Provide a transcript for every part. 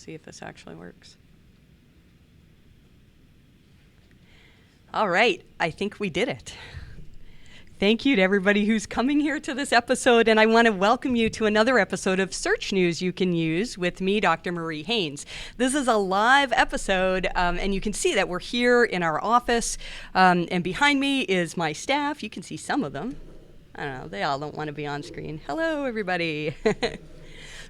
see if this actually works. All right, I think we did it. Thank you to everybody who's coming here to this episode, and I want to welcome you to another episode of Search News You Can Use with me, Dr. Marie Haynes. This is a live episode, and you can see that we're here in our office, and behind me is my staff. You can see some of them. I don't know, they all don't want to be on screen. Hello, everybody.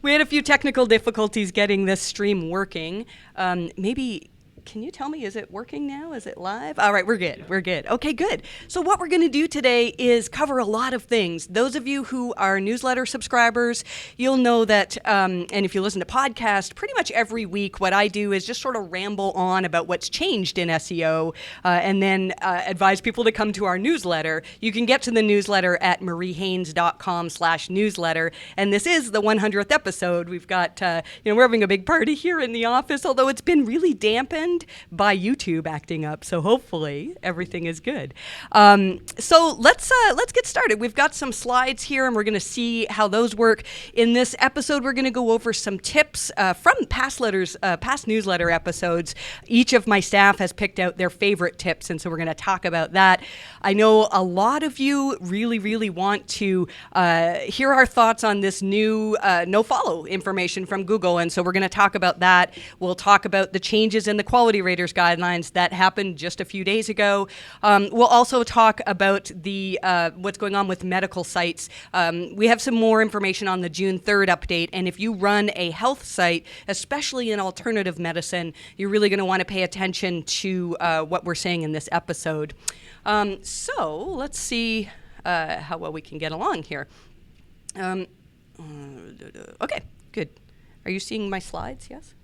We had a few technical difficulties getting this stream working. Maybe... Can you tell me, is it working now? Is it live? All right, we're good. We're good. Okay, good. So what we're going to do today is cover a lot of things. Those of you who are newsletter subscribers, you'll know that, and if you listen to podcasts, pretty much every week what I do is just sort of ramble on about what's changed in SEO and then advise people to come to our newsletter. You can get to the newsletter at mariehaynes.com/newsletter. And this is the 100th episode. We've got, we're having a big party here in the office, although it's been really dampened by YouTube acting up, so hopefully everything is good. So let's get started. We've got some slides here, and we're going to see how those work. In this episode, we're going to go over some tips from past newsletter episodes. Each of my staff has picked out their favorite tips, and so we're going to talk about that. I know a lot of you really, really want to hear our thoughts on this new nofollow information from Google, and so we're going to talk about that. We'll talk about the changes in the quality raters guidelines that happened just a few days ago. We'll also talk about the what's going on with medical sites. We have some more information on the June 3rd update, and if you run a health site, especially in alternative medicine, you're really going to want to pay attention to what we're saying in this episode. So let's see how well we can get along here. Okay, good. Are you seeing my slides? Yes?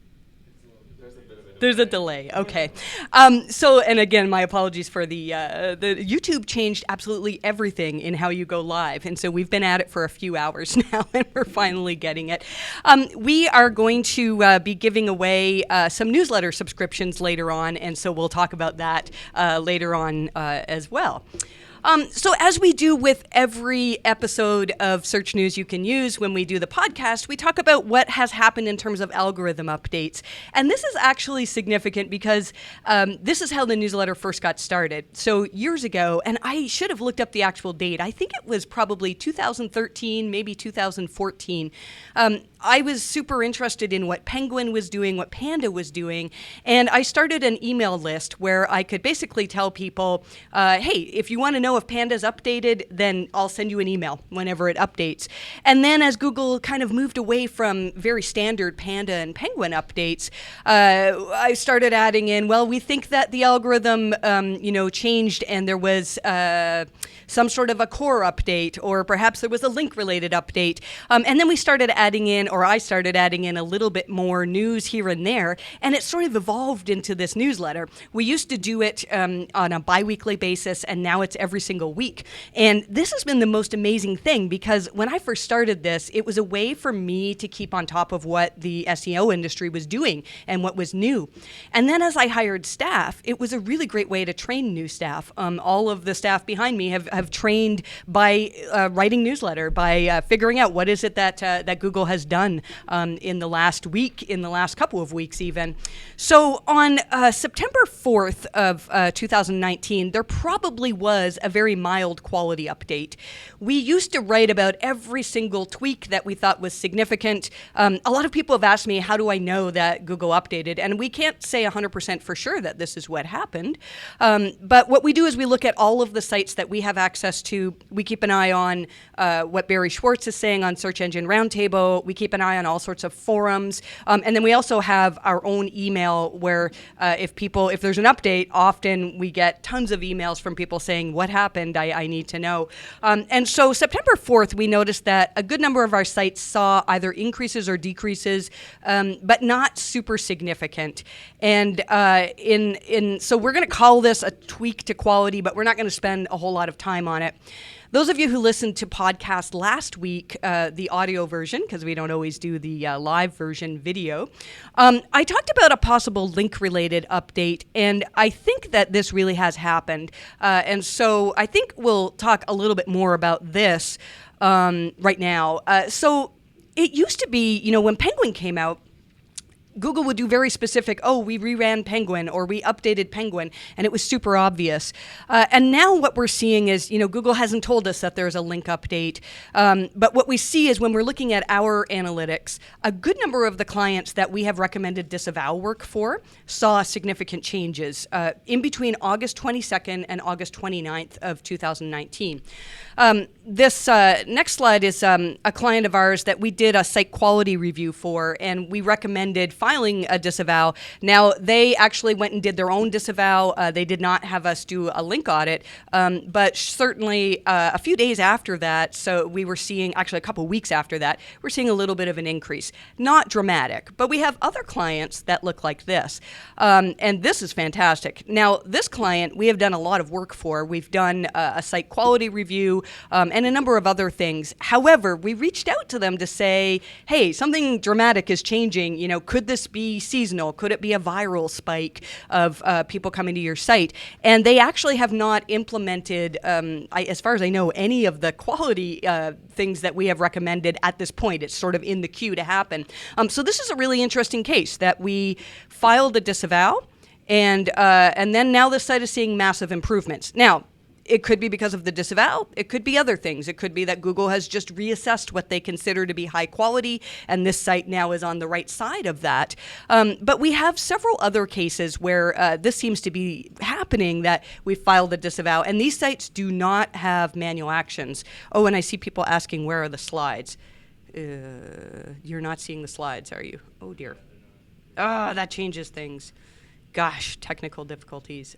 There's a delay. Okay. And again, my apologies for the YouTube changed absolutely everything in how you go live. And so we've been at it for a few hours now, and we're finally getting it. We are going to be giving away some newsletter subscriptions later on, and so we'll talk about that later on as well. So as we do with every episode of Search News You Can Use when we do the podcast, we talk about what has happened in terms of algorithm updates. And this is actually significant because this is how the newsletter first got started. So years ago, and I should have looked up the actual date, I think it was probably 2013, maybe 2014. I was super interested in what Penguin was doing, what Panda was doing, and I started an email list where I could basically tell people, hey, if you want to know if Panda's updated, then I'll send you an email whenever it updates. And then as Google kind of moved away from very standard Panda and Penguin updates, I started adding in, well, we think that the algorithm, changed and there was some sort of a core update, or perhaps there was a link-related update. And then we started adding in, or I started adding in a little bit more news here and there, and it sort of evolved into this newsletter. We used to do it on a bi-weekly basis, and now it's every single week. And this has been the most amazing thing, because when I first started this, it was a way for me to keep on top of what the SEO industry was doing and what was new. And then as I hired staff, it was a really great way to train new staff. All of the staff behind me have trained by writing newsletter, by figuring out what is it that Google has done in the last week, in the last couple of weeks even. So on September 4th of 2019, there probably was a very mild quality update. We used to write about every single tweak that we thought was significant. A lot of people have asked me, how do I know that Google updated? And we can't say 100% for sure that this is what happened. But what we do is we look at all of the sites that we have access to. We keep an eye on what Barry Schwartz is saying on Search Engine Roundtable. We keep an eye on all sorts of forums. And then we also have our own email where if there's an update, often we get tons of emails from people saying, what happened? I need to know. And so September 4th, we noticed that a good number of our sites saw either increases or decreases, but not super significant. And so we're going to call this a tweak to quality, but we're not going to spend a whole lot of time on it. Those of you who listened to podcast last week, the audio version, because we don't always do the live version video, I talked about a possible link-related update, and I think that this really has happened. And so I think we'll talk a little bit more about this right now. So it used to be, when Penguin came out, Google would do very specific, oh, we reran Penguin or we updated Penguin, and it was super obvious. And now what we're seeing is, Google hasn't told us that there's a link update. But what we see is when we're looking at our analytics, a good number of the clients that we have recommended disavow work for saw significant changes in between August 22nd and August 29th of 2019. This next slide is a client of ours that we did a site quality review for, and we recommended filing a disavow. Now, they actually went and did their own disavow. They did not have us do a link audit, but certainly a few days after that, so we were seeing, actually a couple weeks after that, we're seeing a little bit of an increase. Not dramatic, but we have other clients that look like this. And this is fantastic. Now, this client, we have done a lot of work for. We've done a site quality review and a number of other things. However, we reached out to them to say, hey, something dramatic is changing. Could this be seasonal? Could it be a viral spike of people coming to your site? And they actually have not implemented, as far as I know, any of the quality things that we have recommended at this point. It's sort of in the queue to happen. So this is a really interesting case that we filed a disavow, and then now the site is seeing massive improvements. Now, it could be because of the disavow. It could be other things. It could be that Google has just reassessed what they consider to be high quality, and this site now is on the right side of that. But we have several other cases where this seems to be happening, that we filed a disavow, and these sites do not have manual actions. Oh, and I see people asking, where are the slides? You're not seeing the slides, are you? Oh, dear. That changes things. Gosh, technical difficulties.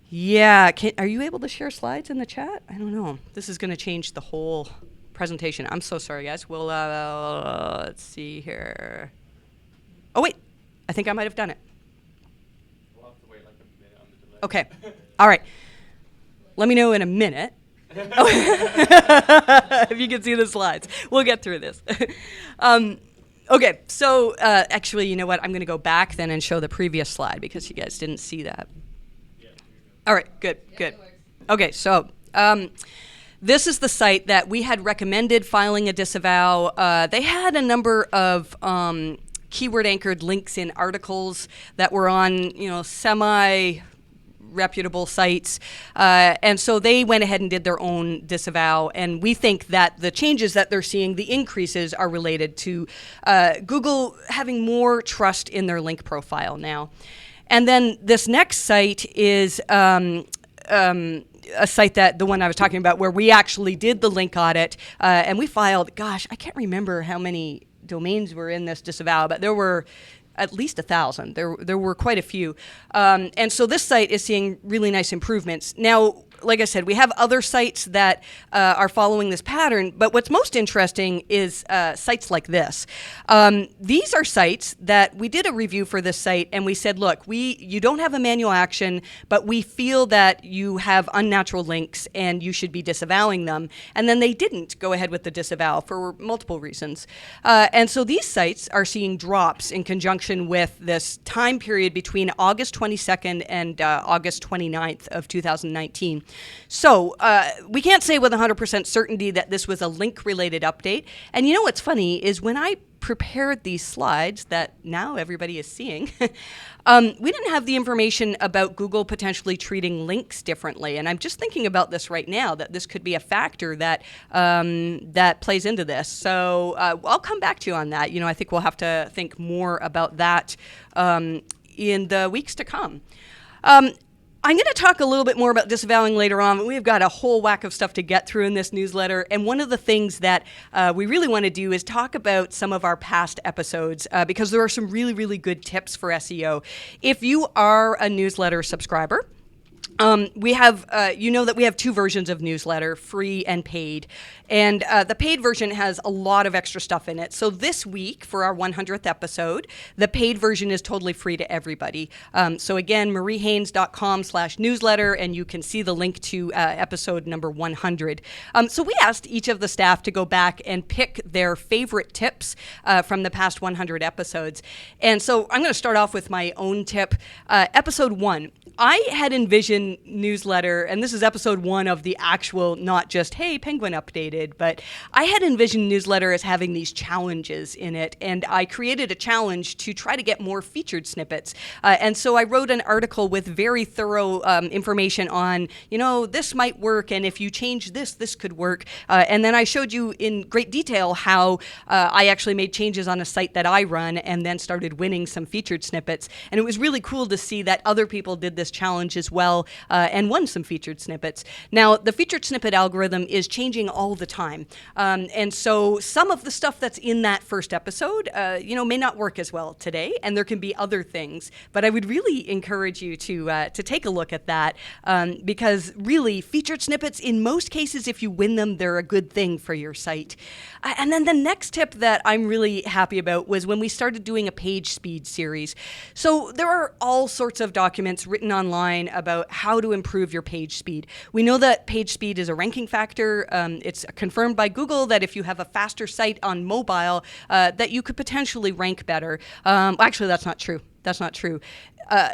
Yeah, are you able to share slides in the chat? I don't know. This is going to change the whole presentation. I'm so sorry, guys. We'll, let's see here. Oh, wait. I think I might have done it. We'll have to wait like a minute on the delay. Okay. All right. Let me know in a minute. If you can see the slides. We'll get through this. Okay, so actually, you know what? I'm going to go back then and show the previous slide because you guys didn't see that. All right, good. Okay, so this is the site that we had recommended filing a disavow. They had a number of keyword-anchored links in articles that were on, semi-reputable sites, and so they went ahead and did their own disavow. And we think that the changes that they're seeing, the increases, are related to Google having more trust in their link profile now. And then this next site is a site that, the one I was talking about, where we actually did the link audit, and we filed, gosh, I can't remember how many domains were in this disavow, but there were at least 1,000. There were quite a few. And so this site is seeing really nice improvements. Now, like I said, we have other sites that are following this pattern, but what's most interesting is sites like this. These are sites that we did a review for this site, and we said, look, you don't have a manual action, but we feel that you have unnatural links and you should be disavowing them. And then they didn't go ahead with the disavow for multiple reasons. And so these sites are seeing drops in conjunction with this time period between August 22nd and August 29th of 2019. So we can't say with 100% certainty that this was a link-related update. And what's funny is when I prepared these slides that now everybody is seeing, we didn't have the information about Google potentially treating links differently. And I'm just thinking about this right now, that this could be a factor that that plays into this. So I'll come back to you on that. I think we'll have to think more about that in the weeks to come. I'm going to talk a little bit more about disavowing later on, but we've got a whole whack of stuff to get through in this newsletter. And one of the things that we really want to do is talk about some of our past episodes because there are some really, really good tips for SEO. If you are a newsletter subscriber, we have, that we have two versions of newsletter, free and paid. And the paid version has a lot of extra stuff in it. So this week, for our 100th episode, the paid version is totally free to everybody. So again, mariehaynes.com/newsletter, and you can see the link to episode number 100. So we asked each of the staff to go back and pick their favorite tips from the past 100 episodes. And so I'm going to start off with my own tip. Episode 1. I had envisioned Penguin newsletter, and this is episode 1 of the actual, not just, hey, Penguin updated, but I had envisioned newsletter as having these challenges in it, and I created a challenge to try to get more featured snippets. And so I wrote an article with very thorough information on, this might work, and if you change this could work. And then I showed you in great detail how I actually made changes on a site that I run and then started winning some featured snippets. And it was really cool to see that other people did this challenge as well and won some featured snippets. Now, the featured snippet algorithm is changing all the time. And so some of the stuff that's in that first episode, may not work as well today, and there can be other things. But I would really encourage you to take a look at that because really, featured snippets, in most cases, if you win them, they're a good thing for your site. And then the next tip that I'm really happy about was when we started doing a page speed series. So there are all sorts of documents written online about how to improve your page speed. We know that page speed is a ranking factor. It's confirmed by Google that if you have a faster site on mobile, that you could potentially rank better. Actually, that's not true. That's not true.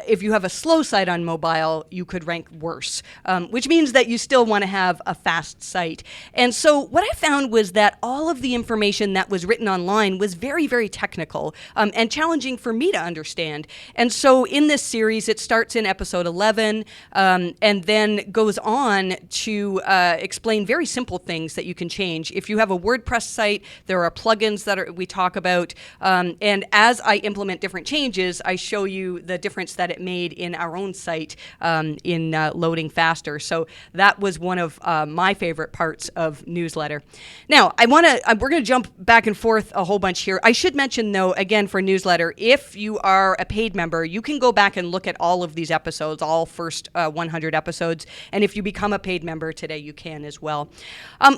If you have a slow site on mobile, you could rank worse, which means that you still want to have a fast site. And so what I found was that all of the information that was written online was very, very technical and challenging for me to understand. And so in this series, it starts in episode 11 and then goes on to explain very simple things that you can change. If you have a WordPress site, there are plugins that we talk about. And as I implement different changes, I show you the difference that it made in our own site in loading faster. So that was one of my favorite parts of newsletter. Now, we're going to jump back and forth a whole bunch here. I should mention, though, again, for newsletter, if you are a paid member, you can go back and look at all of these episodes, all first 100 episodes. And if you become a paid member today, you can as well.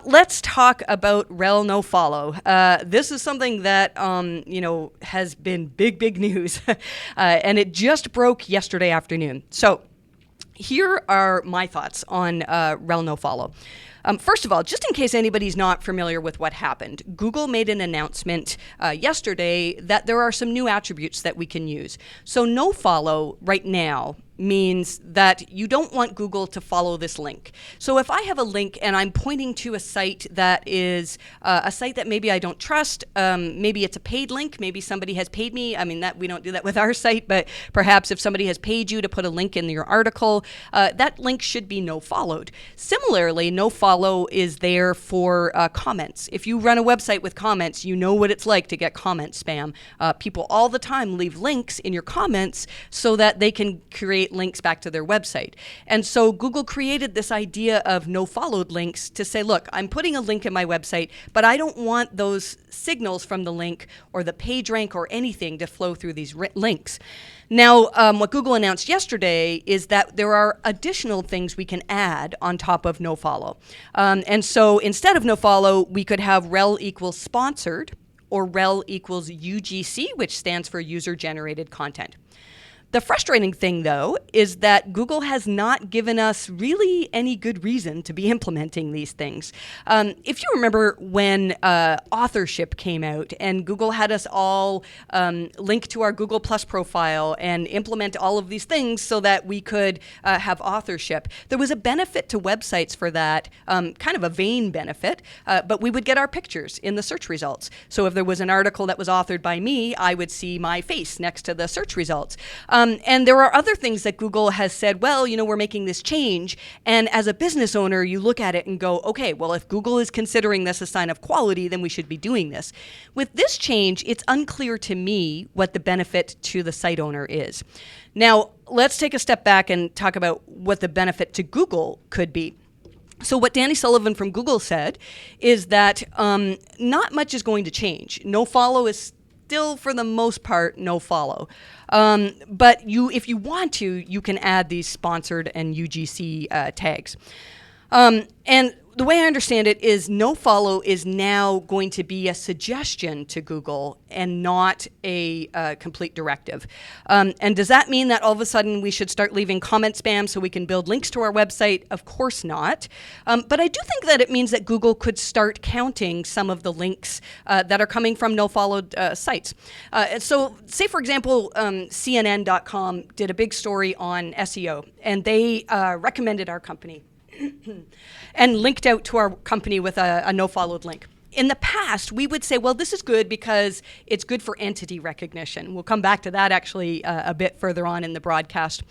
Let's talk about rel nofollow. This is something that, has been big news. And it just broke yesterday afternoon. So here are my thoughts on rel nofollow. First of all, just in case anybody's not familiar with what happened, Google made an announcement yesterday that there are some new attributes that we can use. So nofollow right now means that you don't want Google to follow this link. So if I have a link and I'm pointing to a site that is a site that maybe I don't trust, maybe it's a paid link, maybe somebody has paid me. I mean, that we don't do that with our site, but perhaps if somebody has paid you to put a link in your article, that link should be nofollowed. Similarly, nofollow is there for comments. If you run a website with comments, you know what it's like to get comment spam. People all the time leave links in your comments so that they can create links back to their website. And so Google created this idea of no-followed links to say, look, I'm putting a link in my website, but I don't want those signals from the link or the page rank or anything to flow through these links. Now, what Google announced yesterday is that there are additional things we can add on top of nofollow. And so instead of nofollow, we could have rel equals sponsored or rel equals UGC, which stands for user-generated content. The frustrating thing, though, is that Google has not given us really any good reason to be implementing these things. If you remember when authorship came out and Google had us all link to our Google Plus profile and implement all of these things so that we could have authorship, there was a benefit to websites for that, kind of a vain benefit, but we would get our pictures in the search results. So if there was an article that was authored by me, I would see my face next to the search results. And there are other things that Google has said, well, we're making this change. And as a business owner, you look at it and go, okay, well, if Google is considering this a sign of quality, then we should be doing this. With this change, it's unclear to me what the benefit to the site owner is. Now, let's take a step back and talk about what the benefit to Google could be. So what Danny Sullivan from Google said is that not much is going to change. Nofollow is still, for the most part, nofollow. But if you want to, you can add these sponsored and UGC tags. And the way I understand it is nofollow is now going to be a suggestion to Google and not a complete directive. And does that mean that all of a sudden we should start leaving comment spam so we can build links to our website? Of course not. But I do think that it means that Google could start counting some of the links that are coming from nofollowed sites. So say, for example, CNN.com did a big story on SEO, and they recommended our company and linked out to our company with a no-followed link. In the past, we would say, well, this is good because it's good for entity recognition. We'll come back to that actually a bit further on in the broadcast.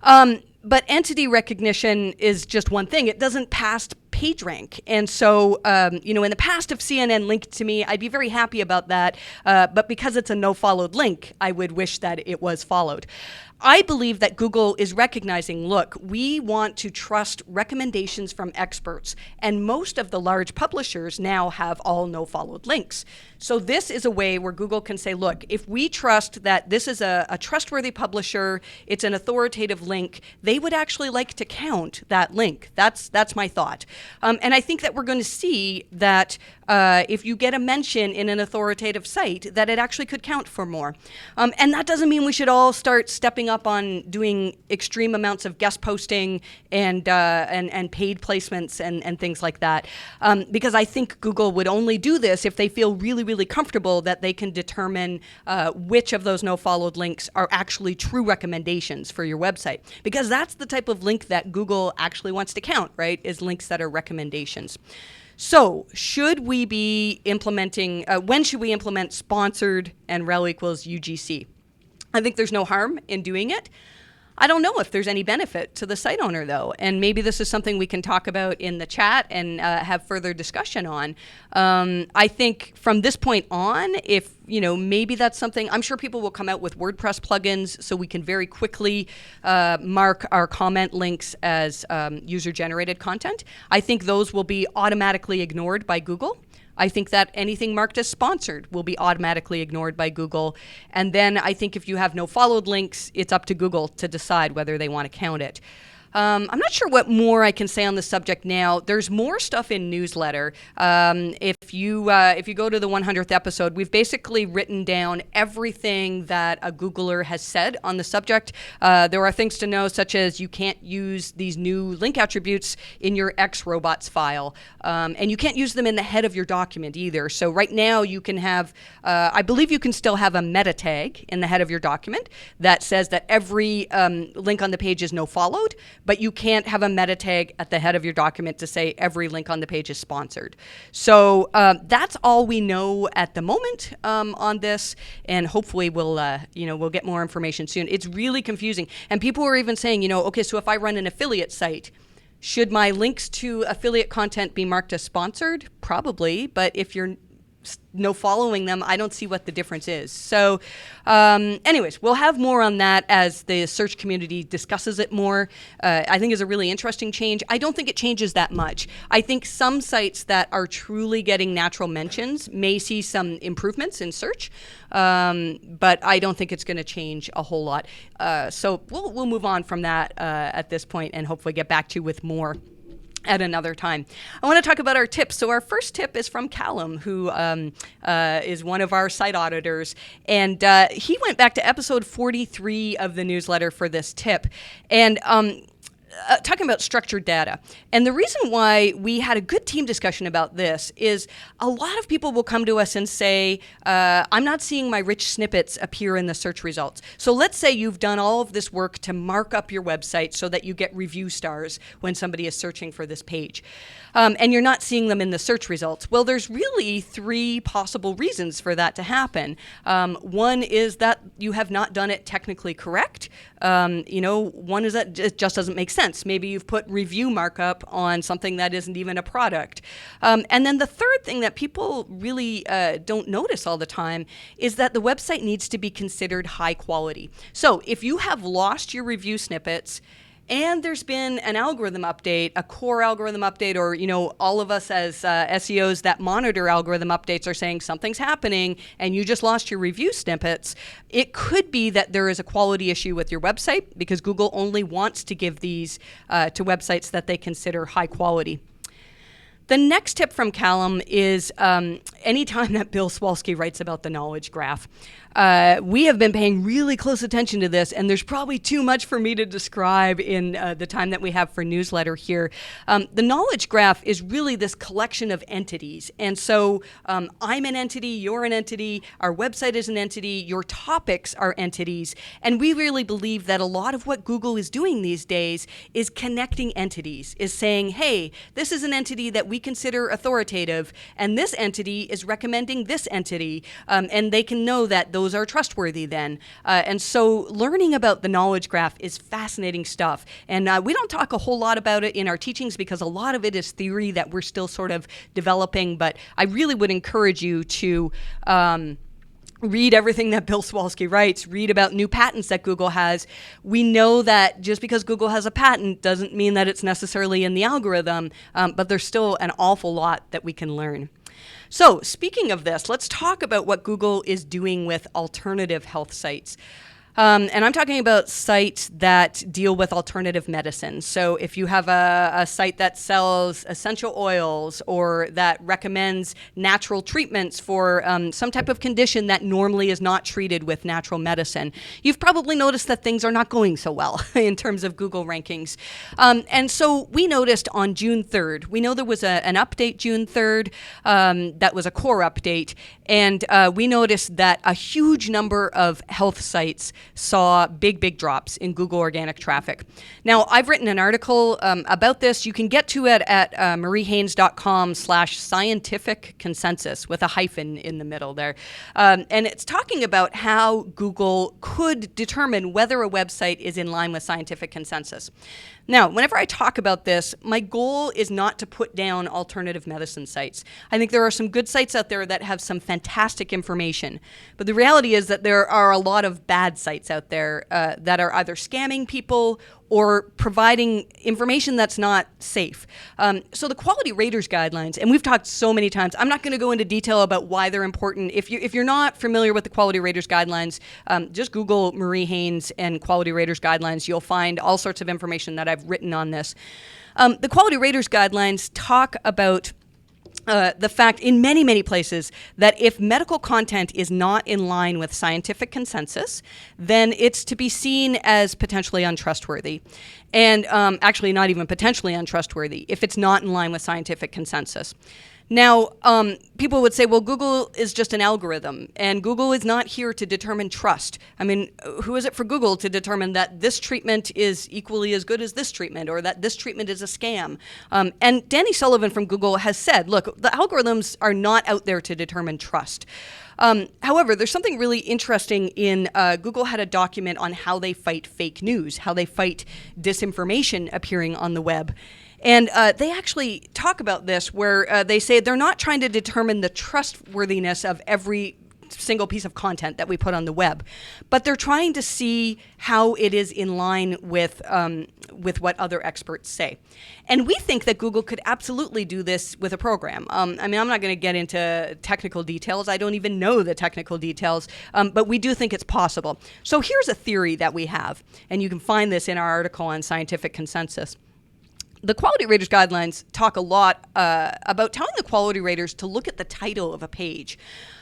But entity recognition is just one thing. It doesn't pass PageRank. And so, in the past, if CNN linked to me, I'd be very happy about that. But because it's a no-followed link, I would wish that it was followed. I believe that Google is recognizing, look, we want to trust recommendations from experts, and most of the large publishers now have all no-followed links. So this is a way where Google can say, look, if we trust that this is a trustworthy publisher, it's an authoritative link, they would actually like to count that link. That's my thought. And I think that we're going to see that if you get a mention in an authoritative site, that it actually could count for more. And that doesn't mean we should all start stepping up on doing extreme amounts of guest posting and paid placements and things like that. Because I think Google would only do this if they feel really, really comfortable that they can determine which of those no-followed links are actually true recommendations for your website. Because that's the type of link that Google actually wants to count, right, is links that are recommendations. So should we be implementing, when should we implement sponsored and rel equals UGC? I think there's no harm in doing it. I don't know if there's any benefit to the site owner, though, and maybe this is something we can talk about in the chat and have further discussion on. I think from this point on, if maybe that's something, I'm sure people will come out with WordPress plugins so we can very quickly mark our comment links as user-generated content. I think those will be automatically ignored by Google. I think that anything marked as sponsored will be automatically ignored by Google. And then I think if you have no followed links, it's up to Google to decide whether they want to count it. I'm not sure what more I can say on the subject now. There's more stuff in newsletter. If you go to the 100th episode, we've basically written down everything that a Googler has said on the subject. There are things to know, such as you can't use these new link attributes in your X-Robots file, and you can't use them in the head of your document either. So right now you can have, I believe you can still have a meta tag in the head of your document that says that every link on the page is no followed, but you can't have a meta tag at the head of your document to say every link on the page is sponsored. So that's all we know at the moment on this, and hopefully we'll get more information soon. It's really confusing, and people are even saying, okay, so if I run an affiliate site, should my links to affiliate content be marked as sponsored? Probably, but if you're no following them, I don't see what the difference is. So anyways, we'll have more on that as the search community discusses it more. I think it's a really interesting change. I don't think it changes that much. I think some sites that are truly getting natural mentions may see some improvements in search, but I don't think it's going to change a whole lot. So we'll move on from that at this point and hopefully get back to you with more at another time. I want to talk about our tips. So our first tip is from Callum, who is one of our site auditors. And he went back to episode 43 of the newsletter for this tip. And talking about structured data. And the reason why we had a good team discussion about this is a lot of people will come to us and say, I'm not seeing my rich snippets appear in the search results. So let's say you've done all of this work to mark up your website so that you get review stars when somebody is searching for this page. And you're not seeing them in the search results. Well, there's really three possible reasons for that to happen. One is that you have not done it technically correct. One is that it just doesn't make sense. Maybe you've put review markup on something that isn't even a product. And then the third thing that people really don't notice all the time is that the website needs to be considered high quality. So if you have lost your review snippets, and there's been an algorithm update, a core algorithm update, or all of us as SEOs that monitor algorithm updates are saying something's happening and you just lost your review snippets, it could be that there is a quality issue with your website because Google only wants to give these to websites that they consider high quality. The next tip from Callum is anytime that Bill Swalski writes about the knowledge graph, we have been paying really close attention to this, and there's probably too much for me to describe in the time that we have for newsletter here. The knowledge graph is really this collection of entities. And so I'm an entity, you're an entity, our website is an entity, your topics are entities. And we really believe that a lot of what Google is doing these days is connecting entities, is saying, hey, this is an entity that we consider authoritative, and this entity is recommending this entity, and they can know that those are trustworthy then. And so learning about the knowledge graph is fascinating stuff. And we don't talk a whole lot about it in our teachings because a lot of it is theory that we're still sort of developing, but I really would encourage you to read everything that Bill Swalski writes, read about new patents that Google has. We know that just because Google has a patent doesn't mean that it's necessarily in the algorithm, but there's still an awful lot that we can learn. So speaking of this, let's talk about what Google is doing with alternative health sites. And I'm talking about sites that deal with alternative medicine. So if you have a site that sells essential oils or that recommends natural treatments for some type of condition that normally is not treated with natural medicine, you've probably noticed that things are not going so well in terms of Google rankings. And so we noticed on June 3rd, we know there was an update June 3rd that was a core update, and we noticed that a huge number of health sites saw big drops in Google organic traffic. Now, I've written an article about this. You can get to it at mariehaynes.com/scientific consensus with a hyphen in the middle there. And it's talking about how Google could determine whether a website is in line with scientific consensus. Now, whenever I talk about this, my goal is not to put down alternative medicine sites. I think there are some good sites out there that have some fantastic information. But the reality is that there are a lot of bad sites out there that are either scamming people or providing information that's not safe. So the quality raters guidelines, and we've talked so many times, I'm not going to go into detail about why they're important. If you're not familiar with the quality raters guidelines, just Google Marie Haynes and quality raters guidelines. You'll find all sorts of information that I've written on this. The quality raters guidelines talk about the fact in many places that if medical content is not in line with scientific consensus, then it's to be seen as potentially untrustworthy. And actually not even potentially untrustworthy if it's not in line with scientific consensus. Now, people would say, well, Google is just an algorithm, and Google is not here to determine trust. I mean, who is it for Google to determine that this treatment is equally as good as this treatment, or that this treatment is a scam? And Danny Sullivan from Google has said, look, the algorithms are not out there to determine trust. However, there's something really interesting in Google had a document on how they fight fake news, how they fight disinformation appearing on the web. And they actually talk about this where they say they're not trying to determine the trustworthiness of every single piece of content that we put on the web, but they're trying to see how it is in line with what other experts say. And we think that Google could absolutely do this with a program. I mean, I'm not going to get into technical details. I don't even know the technical details, but we do think it's possible. So here's a theory that we have, and you can find this in our article on scientific consensus. The quality raters guidelines talk a lot about telling the quality raters to look at the title of a page.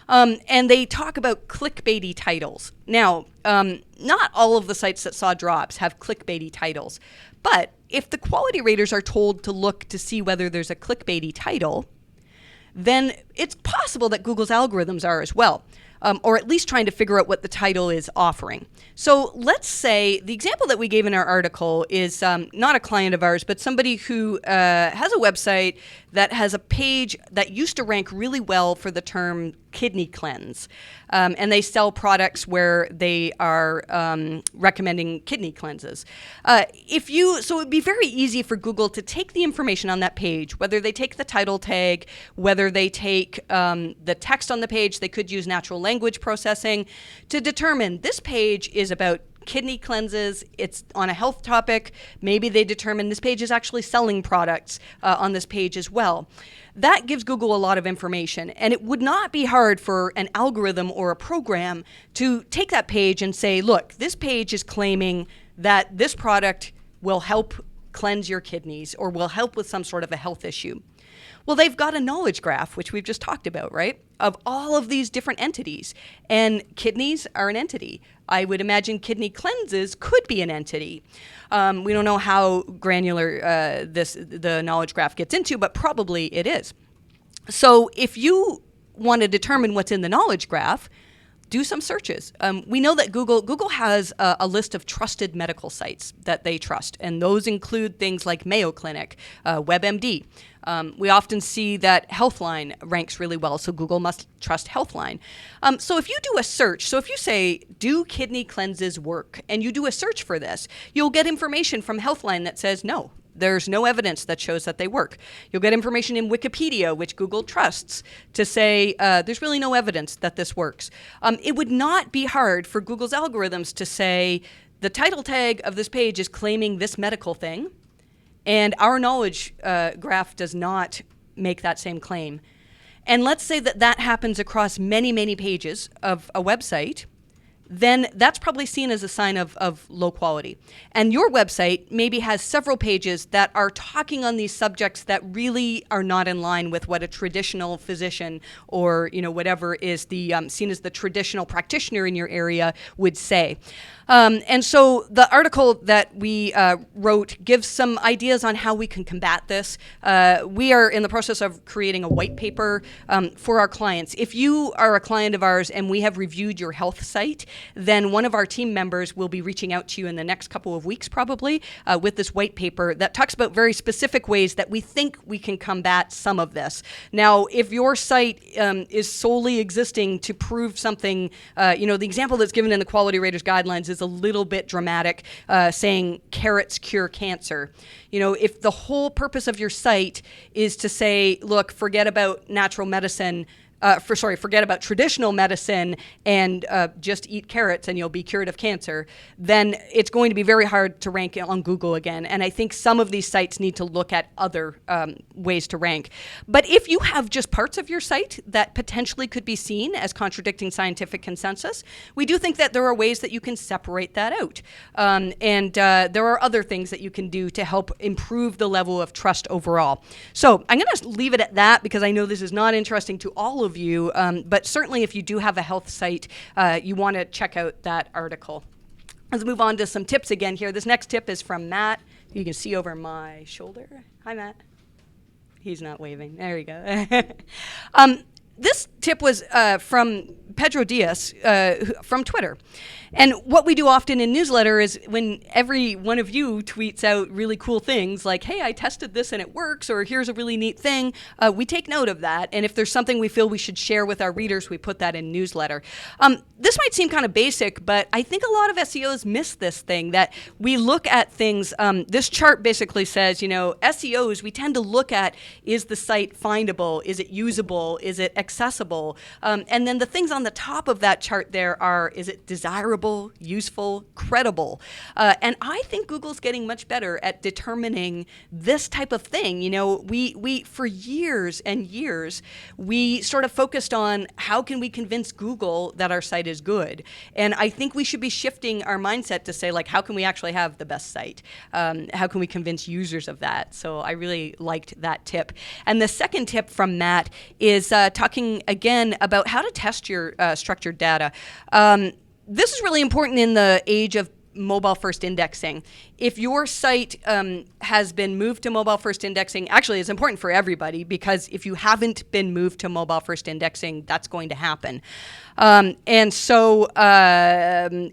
And they talk about clickbaity titles. Now, not all of the sites that saw drops have clickbaity titles. But if the quality raters are told to look to see whether there's a clickbaity title, then it's possible that Google's algorithms are as well. Or at least trying to figure out what the title is offering. So let's say the example that we gave in our article is not a client of ours, but somebody who has a website that has a page that used to rank really well for the term kidney cleanse. And they sell products where they are recommending kidney cleanses. So it would be very easy for Google to take the information on that page, whether they take the title tag, whether they take the text on the page, they could use natural language processing to determine this page is about kidney cleanses, it's on a health topic. Maybe they determine this page is actually selling products on this page as well. That gives Google a lot of information, and it would not be hard for an algorithm or a program to take that page and say, look, this page is claiming that this product will help cleanse your kidneys or will help with some sort of a health issue. Well, they've got a knowledge graph, which we've just talked about, right? Of all of these different entities. And kidneys are an entity. I would imagine kidney cleanses could be an entity. We don't know how granular the knowledge graph gets into, but probably it is. So if you want to determine what's in the knowledge graph, do some searches. We know that Google has a list of trusted medical sites that they trust, and those include things like Mayo Clinic, WebMD. We often see that Healthline ranks really well, so Google must trust Healthline. So if you do a search, so if you say, do kidney cleanses work, and you do a search for this, you'll get information from Healthline that says no. There's no evidence that shows that they work. You'll get information in Wikipedia, which Google trusts, to say there's really no evidence that this works. It would not be hard for Google's algorithms to say the title tag of this page is claiming this medical thing, and our knowledge graph does not make that same claim. And let's say that that happens across many, many pages of a website. Then that's probably seen as a sign of low quality. And your website maybe has several pages that are talking on these subjects that really are not in line with what a traditional physician or whatever is the seen as the traditional practitioner in your area would say. And so the article that we wrote gives some ideas on how we can combat this. We are in the process of creating a white paper for our clients. If you are a client of ours and we have reviewed your health site, then one of our team members will be reaching out to you in the next couple of weeks probably with this white paper that talks about very specific ways that we think we can combat some of this. Now, if your site is solely existing to prove something, the example that's given in the Quality Raters Guidelines is a little bit dramatic, saying carrots cure cancer. If the whole purpose of your site is to say, look, forget about natural medicine, forget about traditional medicine and just eat carrots and you'll be cured of cancer, then it's going to be very hard to rank on Google again. And I think some of these sites need to look at other ways to rank. But if you have just parts of your site that potentially could be seen as contradicting scientific consensus, we do think that there are ways that you can separate that out. And there are other things that you can do to help improve the level of trust overall. So I'm going to leave it at that because I know this is not interesting to all of you, but certainly if you do have a health site, you want to check out that article. Let's move on to some tips again here. This next tip is from Matt. You can see over my shoulder. Hi, Matt. He's not waving. There you go. This tip was from Pedro Diaz from Twitter. And what we do often in newsletter is when every one of you tweets out really cool things like, hey, I tested this and it works, or here's a really neat thing, we take note of that. And if there's something we feel we should share with our readers, we put that in newsletter. This might seem kind of basic, but I think a lot of SEOs miss this thing, that we look at things. This chart basically says, SEOs, we tend to look at, is the site findable? Is it usable? Is it accessible? And then the things on the top of that chart there are, is it desirable, useful, credible? And I think Google's getting much better at determining this type of thing. We for years and years, we sort of focused on how can we convince Google that our site is good. And I think we should be shifting our mindset to say, like, how can we actually have the best site? How can we convince users of that? So I really liked that tip. And the second tip from Matt is talking again about how to test your structured data. This is really important in the age of mobile first indexing. If your site has been moved to mobile first indexing, actually it's important for everybody, because if you haven't been moved to mobile first indexing, that's going to happen. And so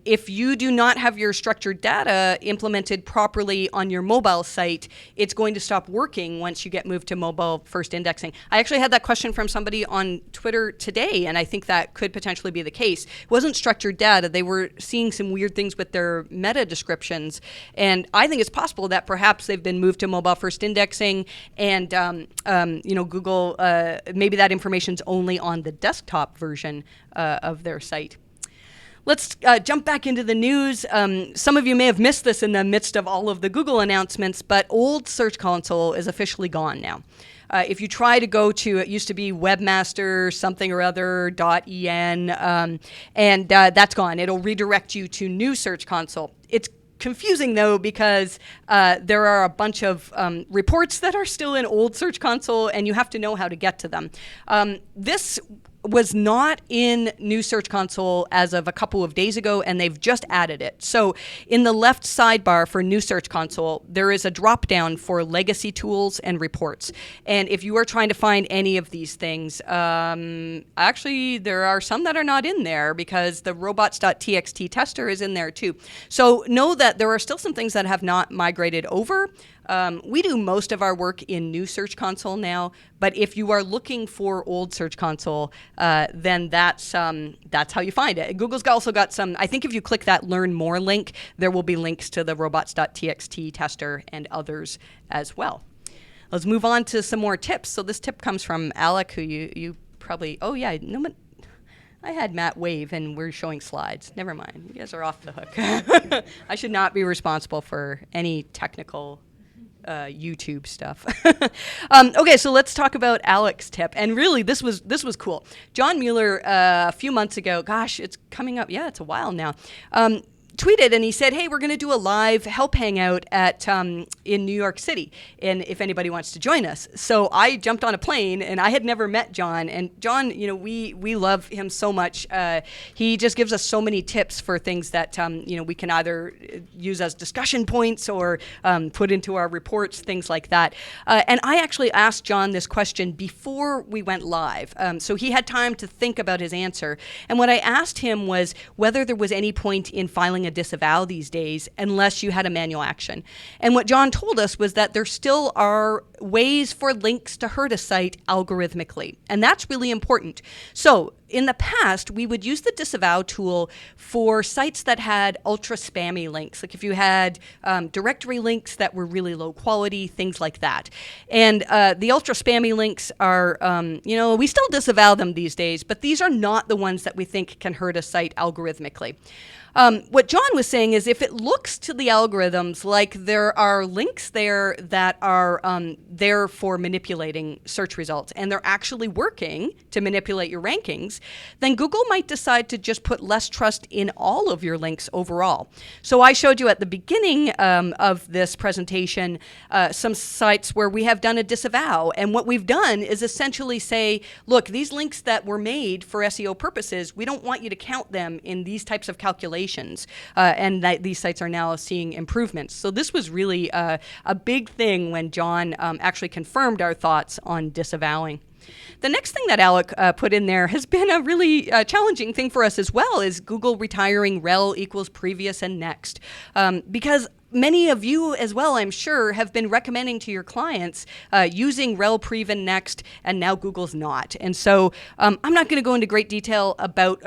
if you do not have your structured data implemented properly on your mobile site, it's going to stop working once you get moved to mobile first indexing. I actually had that question from somebody on Twitter today, and I think that could potentially be the case. It wasn't structured data. They were seeing some weird things with their meta descriptions, and I think it's possible that perhaps they've been moved to mobile first indexing, and Google, maybe that information's only on the desktop version of their site. Let's jump back into the news. Some of you may have missed this in the midst of all of the Google announcements, but old Search Console is officially gone now. If you try to go to, it used to be webmaster something or other .en, and that's gone. It'll redirect you to new Search Console. It's confusing though, because there are a bunch of reports that are still in old Search Console, and you have to know how to get to them. This was not in new Search Console as of a couple of days ago, and they've just added it. So in the left sidebar for new Search Console, there is a drop down for legacy tools and reports. And if you are trying to find any of these things, actually there are some that are not in there because the robots.txt tester is in there too. So know that there are still some things that have not migrated over. We do most of our work in new Search Console now, but if you are looking for old Search Console, then that's how you find it. Google's also got some, I think if you click that Learn More link, there will be links to the robots.txt tester and others as well. Let's move on to some more tips. So this tip comes from Alec, who you probably, oh yeah, no, I had Matt wave and we're showing slides. Never mind, you guys are off the hook. I should not be responsible for any technical YouTube stuff. Okay, so let's talk about Alec's tip. And really, this was cool. John Mueller, a few months ago, gosh, it's coming up. Yeah, it's a while now. Tweeted and he said, hey, we're going to do a live help hangout at in New York City, and if anybody wants to join us. So I jumped on a plane, and I had never met John. And John, you know, we love him so much. He just gives us so many tips for things that you know, we can either use as discussion points or put into our reports, things like that. And I actually asked John this question before we went live, so he had time to think about his answer. And what I asked him was whether there was any point in filing a disavow these days unless you had a manual action. And what John told us was that there still are ways for links to hurt a site algorithmically, and that's really important. So in the past, we would use the disavow tool for sites that had ultra spammy links, like if you had directory links that were really low quality, things like that. And the ultra spammy links are, you know, we still disavow them these days, but these are not the ones that we think can hurt a site algorithmically. What John was saying is if it looks to the algorithms like there are links there that are there for manipulating search results and they're actually working to manipulate your rankings, then Google might decide to just put less trust in all of your links overall. So I showed you at the beginning of this presentation some sites where we have done a disavow, and what we've done is essentially say, look, these links that were made for SEO purposes, we don't want you to count them in these types of calculations. And that these sites are now seeing improvements. So this was really a big thing when John actually confirmed our thoughts on disavowing. The next thing that Alec put in there has been a really challenging thing for us as well, is Google retiring rel equals previous and next. Because many of you as well, I'm sure, have been recommending to your clients using rel prev and next, and now Google's not. And so I'm not going to go into great detail about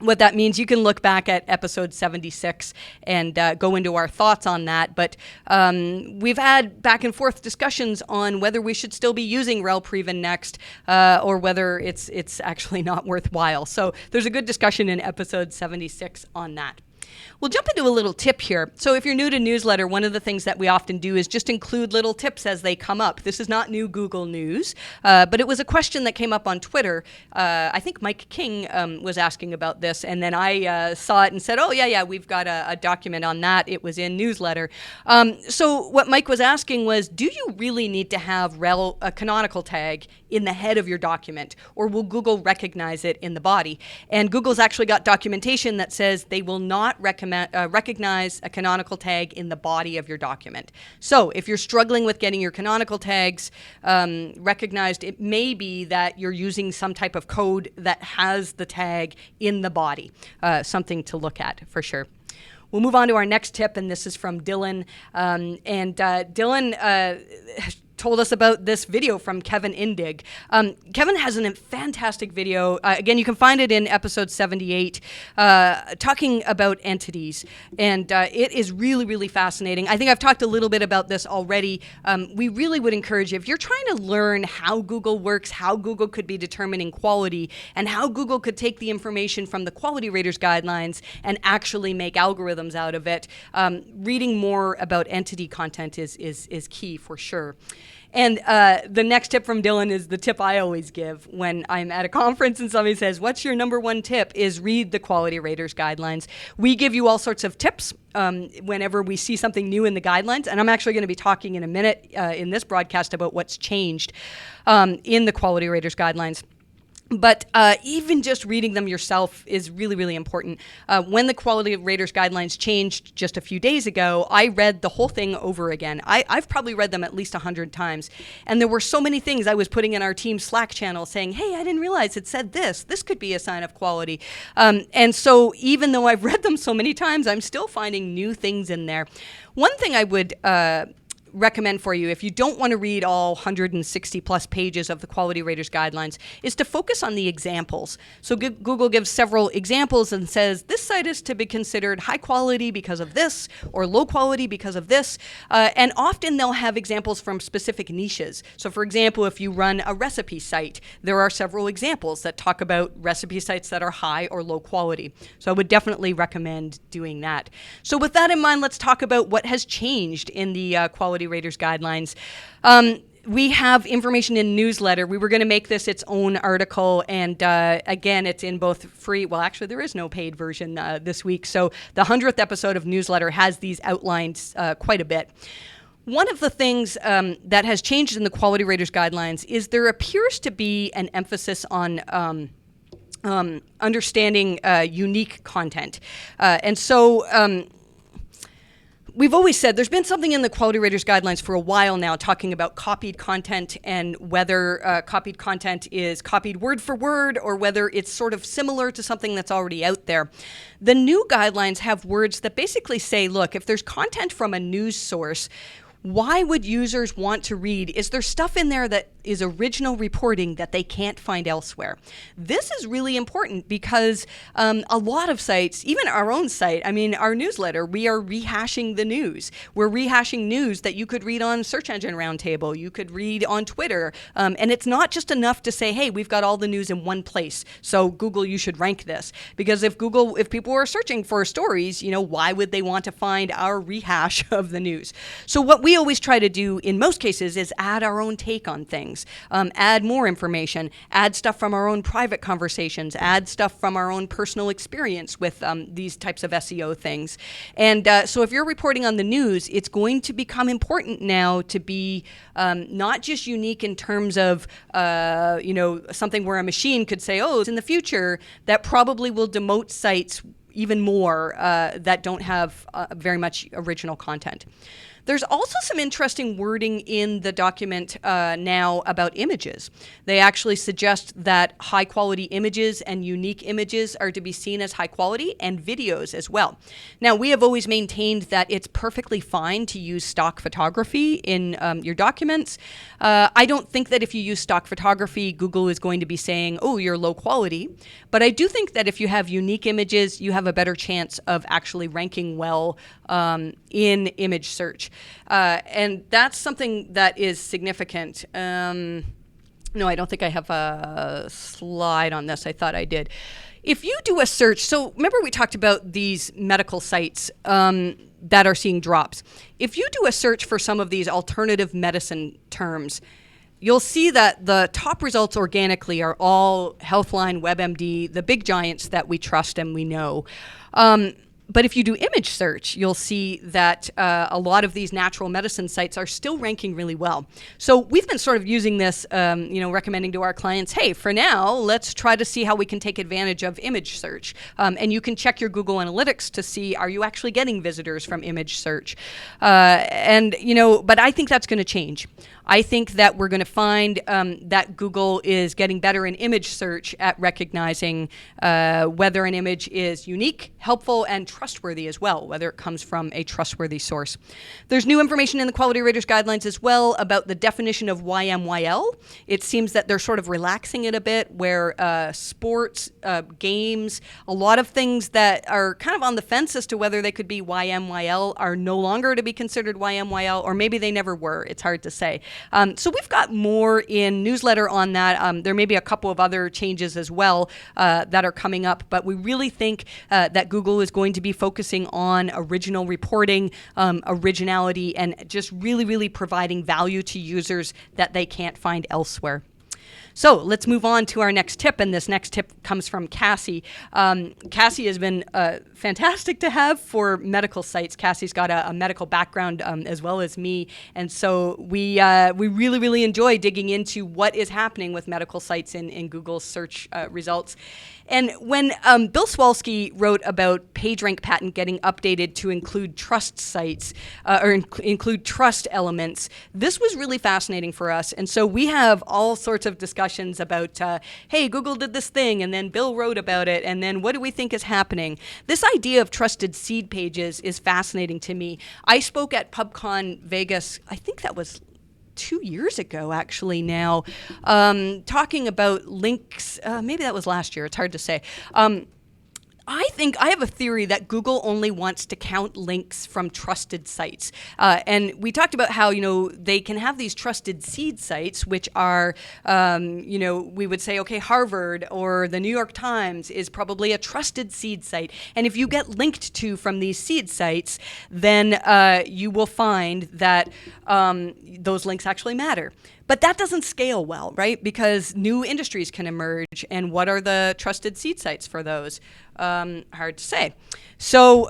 what that means. You can look back at episode 76 and go into our thoughts on that. But we've had back and forth discussions on whether we should still be using rel prev and next or whether it's actually not worthwhile. So there's a good discussion in episode 76 on that. We'll jump into a little tip here. So if you're new to newsletter, one of the things that we often do is just include little tips as they come up. This is not new Google news, but it was a question that came up on Twitter. I think Mike King was asking about this, and then I saw it and said, oh, yeah, we've got a document on that. It was in newsletter. So what Mike was asking was, do you really need to have a canonical tag in the head of your document, or will Google recognize it in the body? And Google's actually got documentation that says they will not recognize a canonical tag in the body of your document. So if you're struggling with getting your canonical tags recognized, it may be that you're using some type of code that has the tag in the body. Something to look at for sure. We'll move on to our next tip, and this is from Dylan. Dylan told us about this video from Kevin Indig. Kevin has a fantastic video. Again, you can find it in episode 78, talking about entities. And it is really, really fascinating. I think I've talked a little bit about this already. We really would encourage you, if you're trying to learn how Google works, how Google could be determining quality, and how Google could take the information from the quality raters guidelines and actually make algorithms out of it, reading more about entity content is key for sure. And the next tip from Dylan is the tip I always give when I'm at a conference and somebody says, what's your number one tip, is read the Quality Raters guidelines. We give you all sorts of tips whenever we see something new in the guidelines. And I'm actually going to be talking in a minute in this broadcast about what's changed in the Quality Raters guidelines. But even just reading them yourself is really, really important. When the Quality Raters guidelines changed just a few days ago, I read the whole thing over again. I've probably read them at least 100 times. And there were so many things I was putting in our team Slack channel saying, hey, I didn't realize it said this. This could be a sign of quality. And so even though I've read them so many times, I'm still finding new things in there. One thing I would recommend for you, if you don't want to read all 160 plus pages of the Quality Raters guidelines, is to focus on the examples. So Google gives several examples and says this site is to be considered high quality because of this, or low quality because of this. And often they'll have examples from specific niches. So for example, if you run a recipe site, there are several examples that talk about recipe sites that are high or low quality. So I would definitely recommend doing that. So with that in mind, let's talk about what has changed in the Quality Raters guidelines. We have information in newsletter. We were going to make this its own article, and again, it's in both free. Well, actually, there is no paid version this week. So the 100th episode of newsletter has these outlined quite a bit. One of the things that has changed in the Quality Raters guidelines is there appears to be an emphasis on understanding unique content, and so. We've always said there's been something in the Quality Raters guidelines for a while now talking about copied content and whether copied content is copied word for word or whether it's sort of similar to something that's already out there. The new guidelines have words that basically say, look, if there's content from a news source, why would users want to read? Is there stuff in there that is original reporting that they can't find elsewhere? This is really important because a lot of sites, even our own site, I mean, our newsletter, we are rehashing the news. We're rehashing news that you could read on Search Engine Roundtable, you could read on Twitter. And it's not just enough to say, hey, we've got all the news in one place, so Google, you should rank this. Because if people are searching for stories, why would they want to find our rehash of the news? So what we always try to do in most cases is add our own take on things, add more information, add stuff from our own private conversations, add stuff from our own personal experience with these types of SEO things. And so if you're reporting on the news, it's going to become important now to be not just unique in terms of something where a machine could say, oh, it's in the future, that probably will demote sites even more that don't have very much original content. There's also some interesting wording in the document now about images. They actually suggest that high quality images and unique images are to be seen as high quality, and videos as well. Now, we have always maintained that it's perfectly fine to use stock photography in your documents. I don't think that if you use stock photography, Google is going to be saying, oh, you're low quality. But I do think that if you have unique images, you have a better chance of actually ranking well in image search. And that's something that is significant. No, I don't think I have a slide on this. I thought I did. If you do a search, so remember we talked about these medical sites that are seeing drops. If you do a search for some of these alternative medicine terms, you'll see that the top results organically are all Healthline, WebMD, the big giants that we trust and we know. But if you do image search, you'll see that a lot of these natural medicine sites are still ranking really well. So we've been sort of using this, recommending to our clients, hey, for now, let's try to see how we can take advantage of image search. And you can check your Google Analytics to see, are you actually getting visitors from image search? But I think that's going to change. I think that we're going to find that Google is getting better in image search at recognizing whether an image is unique, helpful, and trustworthy as well, whether it comes from a trustworthy source. There's new information in the Quality Raters guidelines as well about the definition of YMYL. It seems that they're sort of relaxing it a bit, where sports, games, a lot of things that are kind of on the fence as to whether they could be YMYL are no longer to be considered YMYL, or maybe they never were. It's hard to say. So we've got more in newsletter on that. There may be a couple of other changes as well that are coming up, but we really think that Google is going to be focusing on original reporting, originality, and just really, really providing value to users that they can't find elsewhere. So let's move on to our next tip, and this next tip comes from Cassie. Cassie has been fantastic to have for medical sites. Cassie's got a medical background as well as me, and so we really, really enjoy digging into what is happening with medical sites in Google's search results. And when Bill Swalski wrote about PageRank patent getting updated to include trust sites or include trust elements, this was really fascinating for us. And so we have all sorts of discussions about, hey, Google did this thing, and then Bill wrote about it, and then what do we think is happening? This idea of trusted seed pages is fascinating to me. I spoke at PubCon Vegas, I think that was 2 years ago, actually, now, talking about links. Maybe that was last year. It's hard to say. I have a theory that Google only wants to count links from trusted sites. And we talked about how, they can have these trusted seed sites, which are, we would say, okay, Harvard or the New York Times is probably a trusted seed site. And if you get linked to from these seed sites, then you will find that those links actually matter. But that doesn't scale well, right? Because new industries can emerge, and what are the trusted seed sites for those? Hard to say. So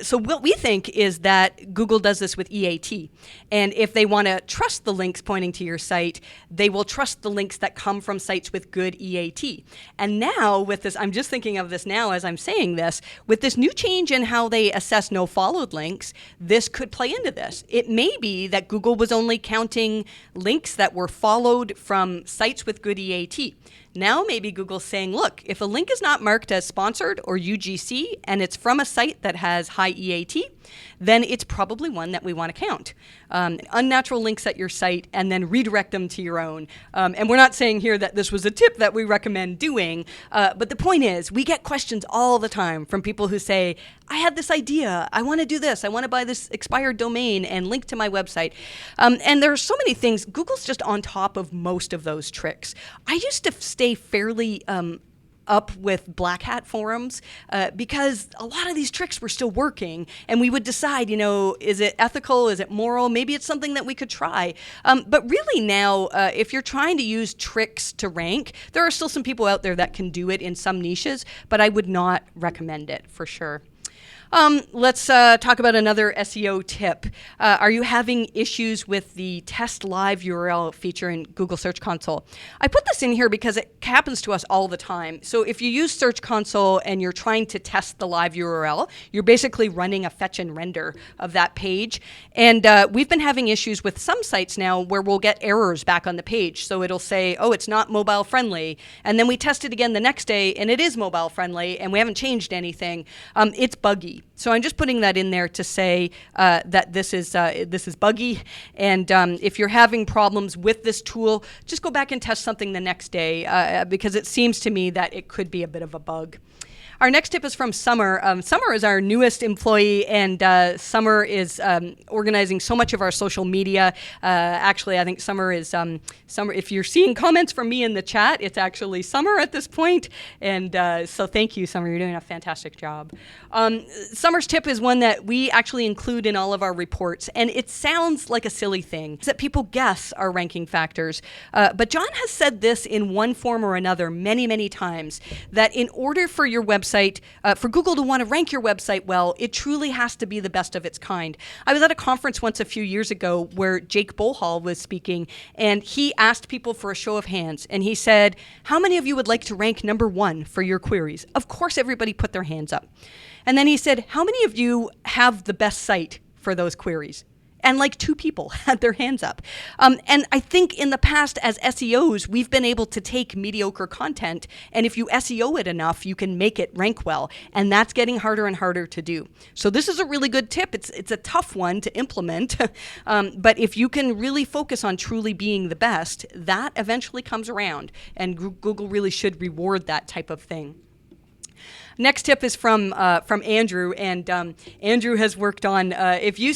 so what we think is that Google does this with EAT. And if they want to trust the links pointing to your site, they will trust the links that come from sites with good EAT. And now with this, I'm just thinking of this now as I'm saying this, with this new change in how they assess no-followed links, this could play into this. It may be that Google was only counting links that were followed from sites with good EAT. Now maybe Google's saying, look, if a link is not marked as sponsored or UGC and it's from a site that has high EAT, then it's probably one that we want to count. Unnatural links at your site and then redirect them to your own. And we're not saying here that this was a tip that we recommend doing, but the point is we get questions all the time from people who say, I had this idea, I want to do this, I want to buy this expired domain and link to my website. And there are so many things. Google's just on top of most of those tricks. I used to stay fairly up with Black Hat forums because a lot of these tricks were still working, and we would decide, is it ethical, is it moral, maybe it's something that we could try. But really now, if you're trying to use tricks to rank, there are still some people out there that can do it in some niches, but I would not recommend it for sure. Let's talk about another SEO tip. Are you having issues with the test live URL feature in Google Search Console? I put this in here because it happens to us all the time. So if you use Search Console and you're trying to test the live URL, you're basically running a fetch and render of that page. And we've been having issues with some sites now where we'll get errors back on the page. So it'll say, oh, it's not mobile friendly. And then we test it again the next day and it is mobile friendly and we haven't changed anything. It's buggy. So I'm just putting that in there to say that this is buggy, and if you're having problems with this tool, just go back and test something the next day because it seems to me that it could be a bit of a bug. Our next tip is from Summer. Summer is our newest employee, and Summer is organizing so much of our social media. Actually, I think Summer is Summer. If you're seeing comments from me in the chat, it's actually Summer at this point. And so thank you, Summer. You're doing a fantastic job. Summer's tip is one that we actually include in all of our reports, and it sounds like a silly thing. It's that people guess our ranking factors. But John has said this in one form or another many, many times, that in order for your website, for Google to want to rank your website well, it truly has to be the best of its kind. I was at a conference once a few years ago where Jake Bolhall was speaking, and he asked people for a show of hands, and he said, how many of you would like to rank #1 for your queries? Of course, everybody put their hands up. And then he said, how many of you have the best site for those queries? And like 2 people had their hands up. And I think in the past as SEOs, we've been able to take mediocre content, and if you SEO it enough, you can make it rank well. And that's getting harder and harder to do. So this is a really good tip. It's a tough one to implement. But if you can really focus on truly being the best, that eventually comes around. And Google really should reward that type of thing. Next tip is from Andrew, and Andrew has worked on. If you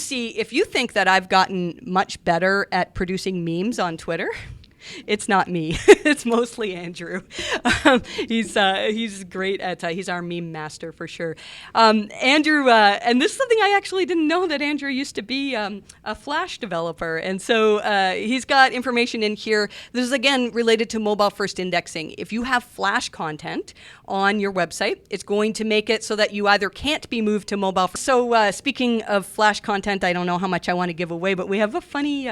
think that I've gotten much better at producing memes on Twitter, it's not me. It's mostly Andrew. He's great at. He's our meme master for sure. Andrew, and this is something I actually didn't know, that Andrew used to be a Flash developer, and so he's got information in here. This is again related to mobile first indexing. If you have Flash content on your website, it's going to make it so that you either can't be moved to mobile. So speaking of Flash content, I don't know how much I want to give away, but we have a funny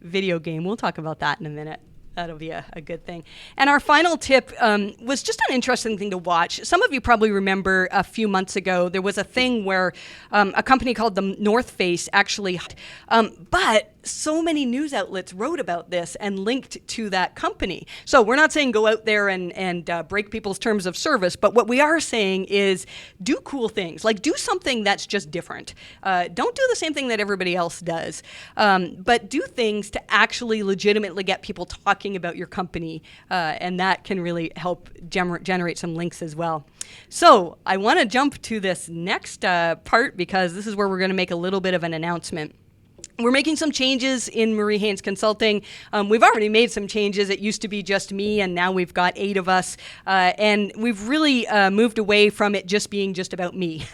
video game. We'll talk about that in a minute. That'll be a good thing. And our final tip was just an interesting thing to watch. Some of you probably remember a few months ago, there was a thing where a company called the North Face actually, but so many news outlets wrote about this and linked to that company. So we're not saying go out there and break people's terms of service, but what we are saying is do cool things. Like do something that's just different. Don't do the same thing that everybody else does, but do things to actually legitimately get people talking about your company, and that can really help generate some links as well. So I want to jump to this next part, because this is where we're going to make a little bit of an announcement. We're making some changes in Marie Haynes Consulting. We've already made some changes. It used to be just me, and now we've got 8 of us. And we've really moved away from it just being just about me.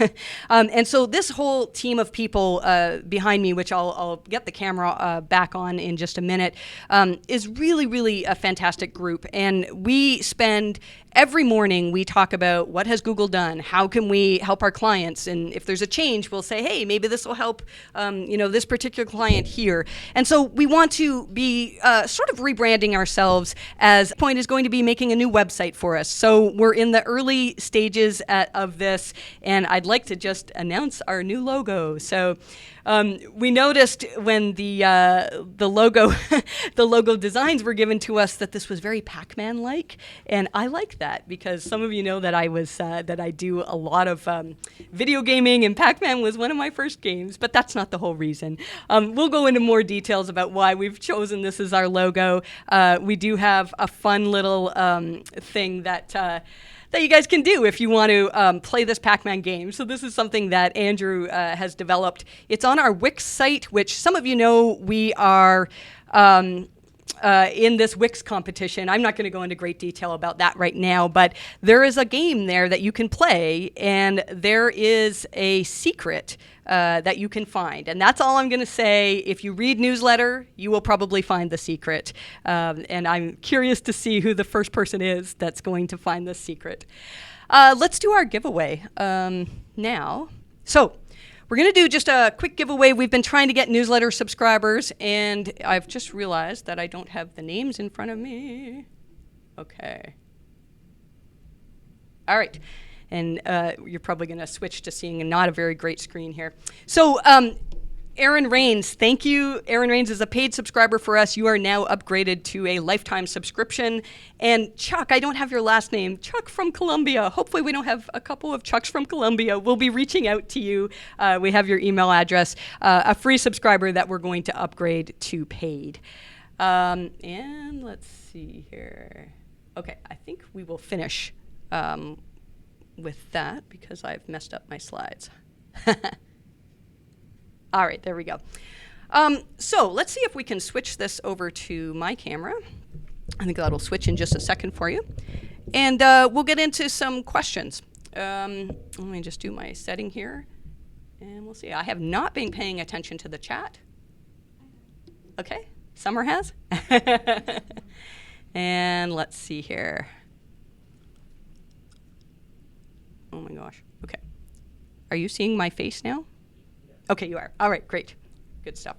And so this whole team of people behind me, which I'll get the camera back on in just a minute, is really, really a fantastic group. And we spend every morning, we talk about what has Google done, how can we help our clients, and if there's a change, we'll say, hey, maybe this will help this particular client here. And so we want to be sort of rebranding ourselves, as point is going to be making a new website for us. So we're in the early stages of this, and I'd like to just announce our new logo. So we noticed when the logo the logo designs were given to us that this was very Pacman-like, and I like that because some of you know that I do a lot of video gaming, and Pacman was one of my first games, but that's not the whole reason. We'll go into more details about why we've chosen this as our logo. We do have a fun little thing that you guys can do if you want to play this Pacman game. So this is something that Andrew has developed. It's on our Wix site, which some of you know we are in this Wix competition. I'm not going to go into great detail about that right now, but there is a game there that you can play, and there is a secret that you can find. And that's all I'm going to say. If you read newsletter, you will probably find the secret. And I'm curious to see who the first person is that's going to find this secret. Let's do our giveaway now. So we're going to do just a quick giveaway. We've been trying to get newsletter subscribers, and I've just realized that I don't have the names in front of me. Okay. All right. And you're probably going to switch to seeing not a very great screen here. So Aaron Rains, thank you. Aaron Rains is a paid subscriber for us. You are now upgraded to a lifetime subscription. And Chuck, I don't have your last name. Chuck from Colombia. Hopefully we don't have a couple of Chucks from Colombia. We'll be reaching out to you. We have your email address. A free subscriber that we're going to upgrade to paid. And let's see here. Okay, I think we will finish with that because I've messed up my slides. All right, there we go. So let's see if we can switch this over to my camera. I think that'll switch in just a second for you. And we'll get into some questions. Let me just do my setting here. And we'll see. I have not been paying attention to the chat. Okay, Summer has. And let's see here. Oh my gosh. Okay. Are you seeing my face now? Okay, you are. All right, great. Good stuff.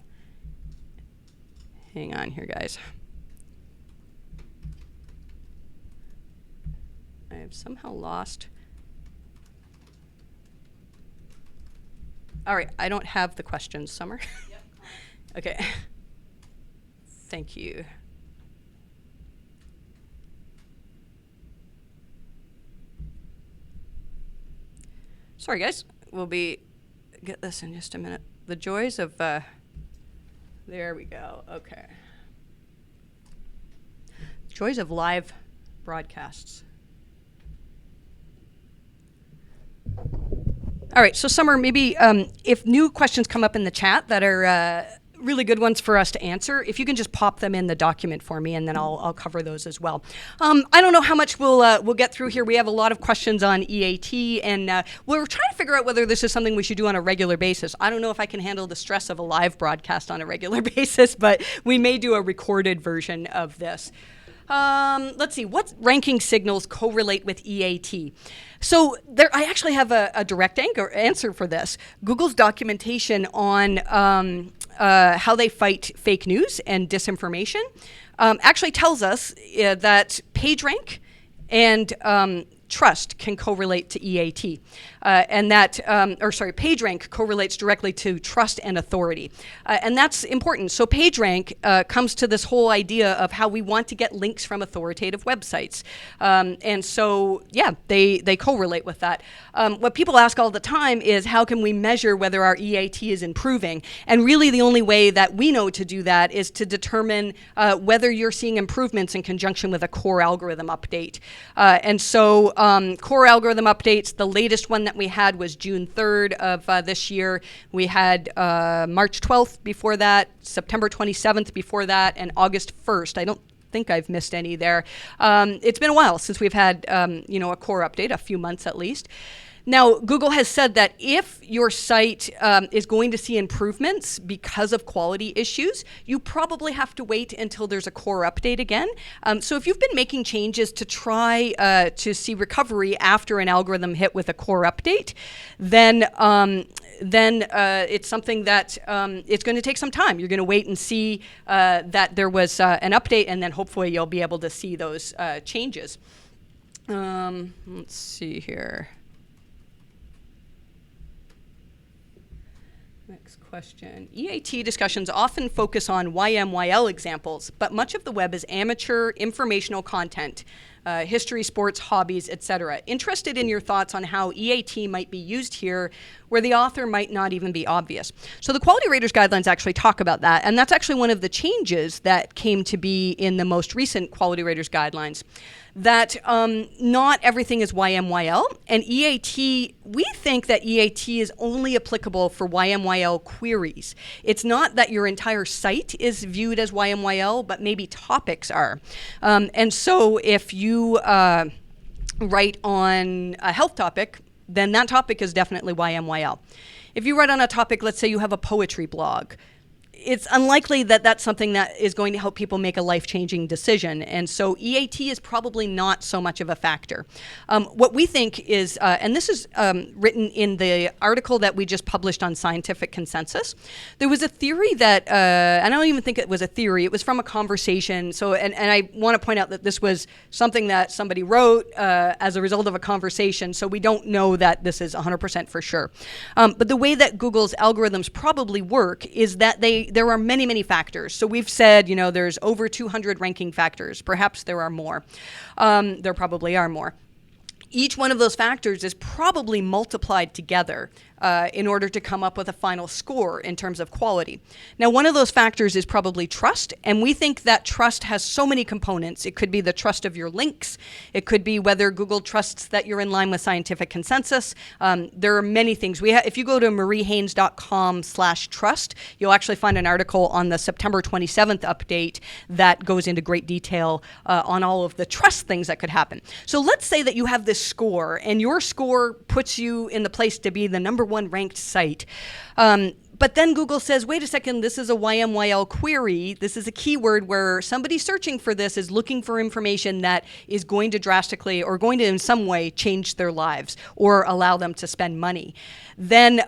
Hang on here, guys. I have somehow lost. All right, I don't have the questions, Summer. Yep. Okay. Thank you. Sorry, guys. We'll get this in just a minute. The joys of, there we go. Okay. Joys of live broadcasts. All right, so Summer, maybe if new questions come up in the chat that are really good ones for us to answer, if you can just pop them in the document for me, and then I'll cover those as well. I don't know how much we'll get through here. We have a lot of questions on EAT, and we're trying to figure out whether this is something we should do on a regular basis. I don't know if I can handle the stress of a live broadcast on a regular basis, but we may do a recorded version of this. Let's see, what ranking signals correlate with EAT? So I actually have a direct answer for this. Google's documentation on how they fight fake news and disinformation actually tells us that PageRank and trust can correlate to EAT, and that, PageRank correlates directly to trust and authority, and that's important. So PageRank comes to this whole idea of how we want to get links from authoritative websites, and so yeah, they correlate with that. What people ask all the time is how can we measure whether our EAT is improving? And really, the only way that we know to do that is to determine whether you're seeing improvements in conjunction with a core algorithm update, and so. Core algorithm updates, the latest one that we had was June 3rd of this year. We had March 12th before that, September 27th before that, and August 1st. I don't think I've missed any there. It's been a while since we've had a core update, a few months at least. Now, Google has said that if your site is going to see improvements because of quality issues, you probably have to wait until there's a core update again. So if you've been making changes to try to see recovery after an algorithm hit with a core update, then it's something that it's going to take some time. You're going to wait and see that there was an update, and then hopefully you'll be able to see those changes. Let's see here. Next question. EAT discussions often focus on YMYL examples, but much of the web is amateur, informational content, history, sports, hobbies, etc. Interested in your thoughts on how EAT might be used here where the author might not even be obvious. So the Quality Raters Guidelines actually talk about that, and that's actually one of the changes that came to be in the most recent Quality Raters Guidelines, that not everything is YMYL, and EAT, we think that EAT is only applicable for YMYL queries. It's not that your entire site is viewed as YMYL, but maybe topics are. And so if you write on a health topic, then that topic is definitely YMYL. If you write on a topic, let's say you have a poetry blog, it's unlikely that that's something that is going to help people make a life-changing decision. And so EAT is probably not so much of a factor. What we think is, and this is written in the article that we just published on Scientific Consensus, there was a theory that, and I don't even think it was a theory, it was from a conversation. So, and I want to point out that this was something that somebody wrote as a result of a conversation, so we don't know that this is 100% for sure. But the way that Google's algorithms probably work is that there are many, many factors. So we've said, there's over 200 ranking factors. Perhaps there are more. There probably are more. Each one of those factors is probably multiplied together in order to come up with a final score in terms of quality. Now, one of those factors is probably trust, and we think that trust has so many components. It could be the trust of your links. It could be whether Google trusts that you're in line with scientific consensus. There are many things. If you go to mariehaynes.com/trust, you'll actually find an article on the September 27th update that goes into great detail on all of the trust things that could happen. So let's say that you have this score, and your score puts you in the place to be the number one ranked site. But then Google says, wait a second, this is a YMYL query. This is a keyword where somebody searching for this is looking for information that is going to drastically or going to in some way change their lives or allow them to spend money. Then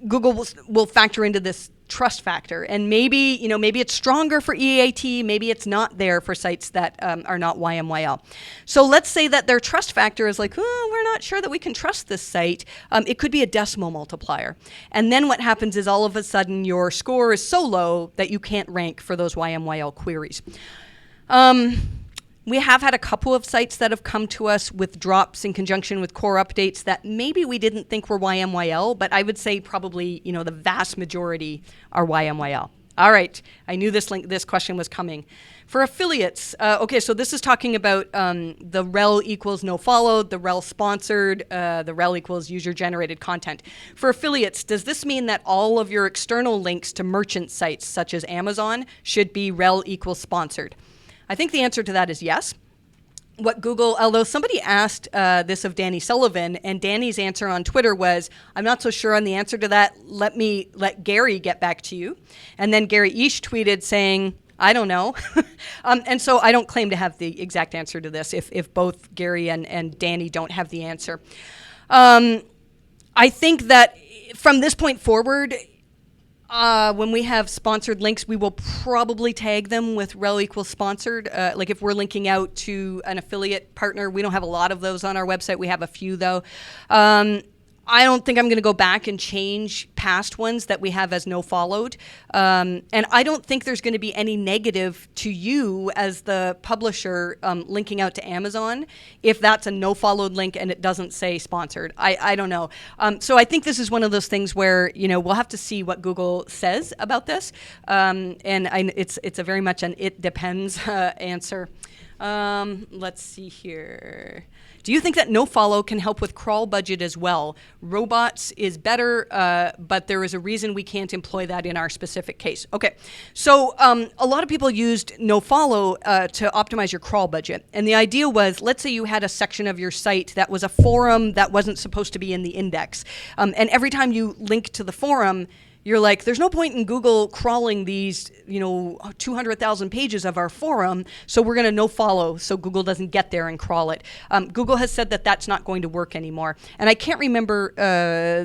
Google will factor into this trust factor, and maybe it's stronger for EAT, maybe it's not there for sites that are not YMYL. So let's say that their trust factor is like, we're not sure that we can trust this site. It could be a decimal multiplier, and then what happens is all of a sudden your score is so low that you can't rank for those YMYL queries. We have had a couple of sites that have come to us with drops in conjunction with core updates that maybe we didn't think were YMYL, but I would say probably, the vast majority are YMYL. All right. I knew this question was coming. For affiliates, okay, so this is talking about the rel equals nofollow, the rel sponsored, the rel equals user-generated content. For affiliates, does this mean that all of your external links to merchant sites, such as Amazon, should be rel equals sponsored? I think the answer to that is yes. What Google, although somebody asked this of Danny Sullivan, and Danny's answer on Twitter was, I'm not so sure on the answer to that. Let Gary get back to you. And then Gary Ish tweeted saying, I don't know. And so I don't claim to have the exact answer to this if both Gary and Danny don't have the answer. I think that from this point forward, when we have sponsored links, we will probably tag them with rel equals sponsored. Like if we're linking out to an affiliate partner, we don't have a lot of those on our website. We have a few though. I don't think I'm going to go back and change past ones that we have as no followed. And I don't think there's going to be any negative to you as the publisher linking out to Amazon if that's a no followed link and it doesn't say sponsored. I don't know. So I think this is one of those things where, we'll have to see what Google says about this. It's a very much an it depends answer. Let's see here. Do you think that nofollow can help with crawl budget as well? Robots is better, but there is a reason we can't employ that in our specific case. Okay, so a lot of people used nofollow to optimize your crawl budget. And the idea was, let's say you had a section of your site that was a forum that wasn't supposed to be in the index. And every time you link to the forum, you're like, there's no point in Google crawling these, 200,000 pages of our forum, so we're going to nofollow so Google doesn't get there and crawl it. Google has said that that's not going to work anymore. And I can't remember,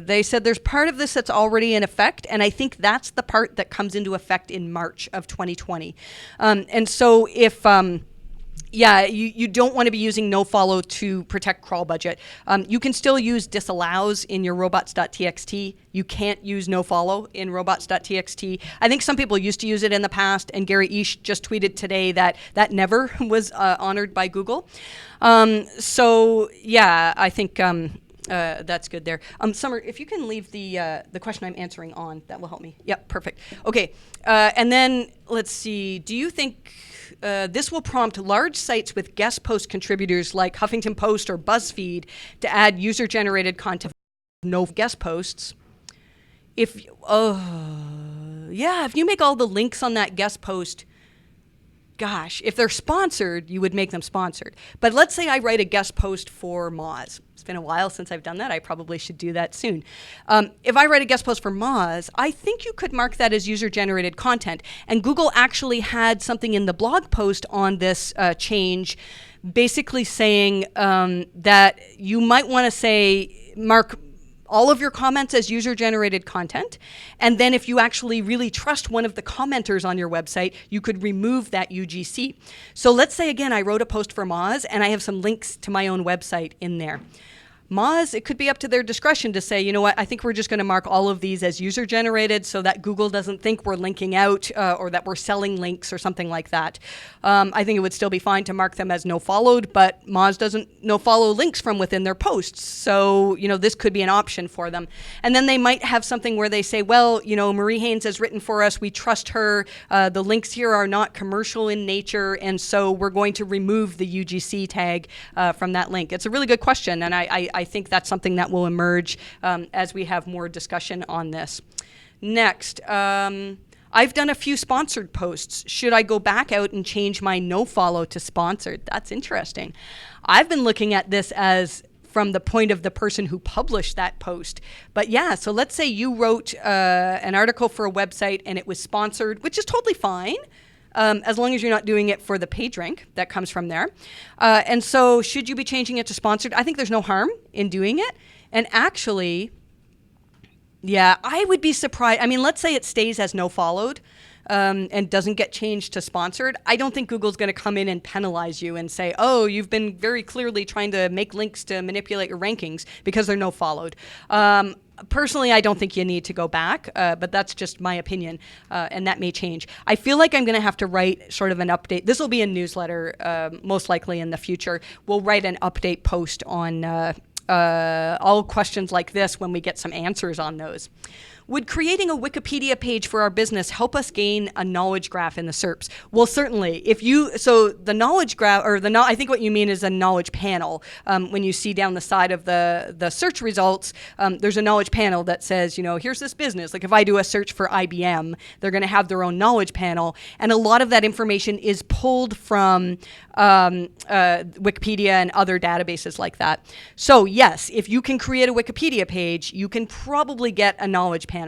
they said there's part of this that's already in effect, and I think that's the part that comes into effect in March of 2020. And so if... you don't want to be using nofollow to protect crawl budget. You can still use disallows in your robots.txt. You can't use nofollow in robots.txt. I think some people used to use it in the past, and Gary Ish just tweeted today that that never was honored by Google. I think that's good there. Summer, if you can leave the question I'm answering on, that will help me. Yep, perfect. Okay, and then let's see. Do you think this will prompt large sites with guest post contributors like Huffington Post or BuzzFeed to add user-generated content with no guest posts? If you make all the links on that guest post, gosh, if they're sponsored, you would make them sponsored. But let's say I write a guest post for Moz. It's been a while since I've done that. I probably should do that soon. If I write a guest post for Moz, I think you could mark that as user-generated content. And Google actually had something in the blog post on this change, basically saying that you might want to say, mark all of your comments as user-generated content. And then if you actually really trust one of the commenters on your website, you could remove that UGC. So let's say, again, I wrote a post for Moz and I have some links to my own website in there. Moz, it could be up to their discretion to say, you know what, I think we're just going to mark all of these as user-generated so that Google doesn't think we're linking out or that we're selling links or something like that. I think it would still be fine to mark them as no-followed, but Moz doesn't no-follow links from within their posts. So, this could be an option for them. And then they might have something where they say, well, Marie Haynes has written for us. We trust her. The links here are not commercial in nature, and so we're going to remove the UGC tag from that link. It's a really good question, and I think that's something that will emerge as we have more discussion on this. Next, I've done a few sponsored posts. Should I go back out and change my nofollow to sponsored? That's interesting. I've been looking at this as from the point of the person who published that post. But yeah, so let's say you wrote an article for a website and it was sponsored, which is totally fine. As long as you're not doing it for the page rank that comes from there. And so should you be changing it to sponsored? I think there's no harm in doing it. And actually, yeah, I would be surprised. I mean, let's say it stays as no followed and doesn't get changed to sponsored. I don't think Google's going to come in and penalize you and say, oh, you've been very clearly trying to make links to manipulate your rankings because they're no followed. Personally, I don't think you need to go back, but that's just my opinion, and that may change. I feel like I'm going to have to write sort of an update. This will be a newsletter, most likely in the future. We'll write an update post on all questions like this when we get some answers on those. Would creating a Wikipedia page for our business help us gain a knowledge graph in the SERPs? Well, certainly. So the knowledge graph, or I think what you mean is a knowledge panel. When you see down the side of the search results, there's a knowledge panel that says, here's this business. Like if I do a search for IBM, they're going to have their own knowledge panel. And a lot of that information is pulled from Wikipedia and other databases like that. So yes, if you can create a Wikipedia page, you can probably get a knowledge panel.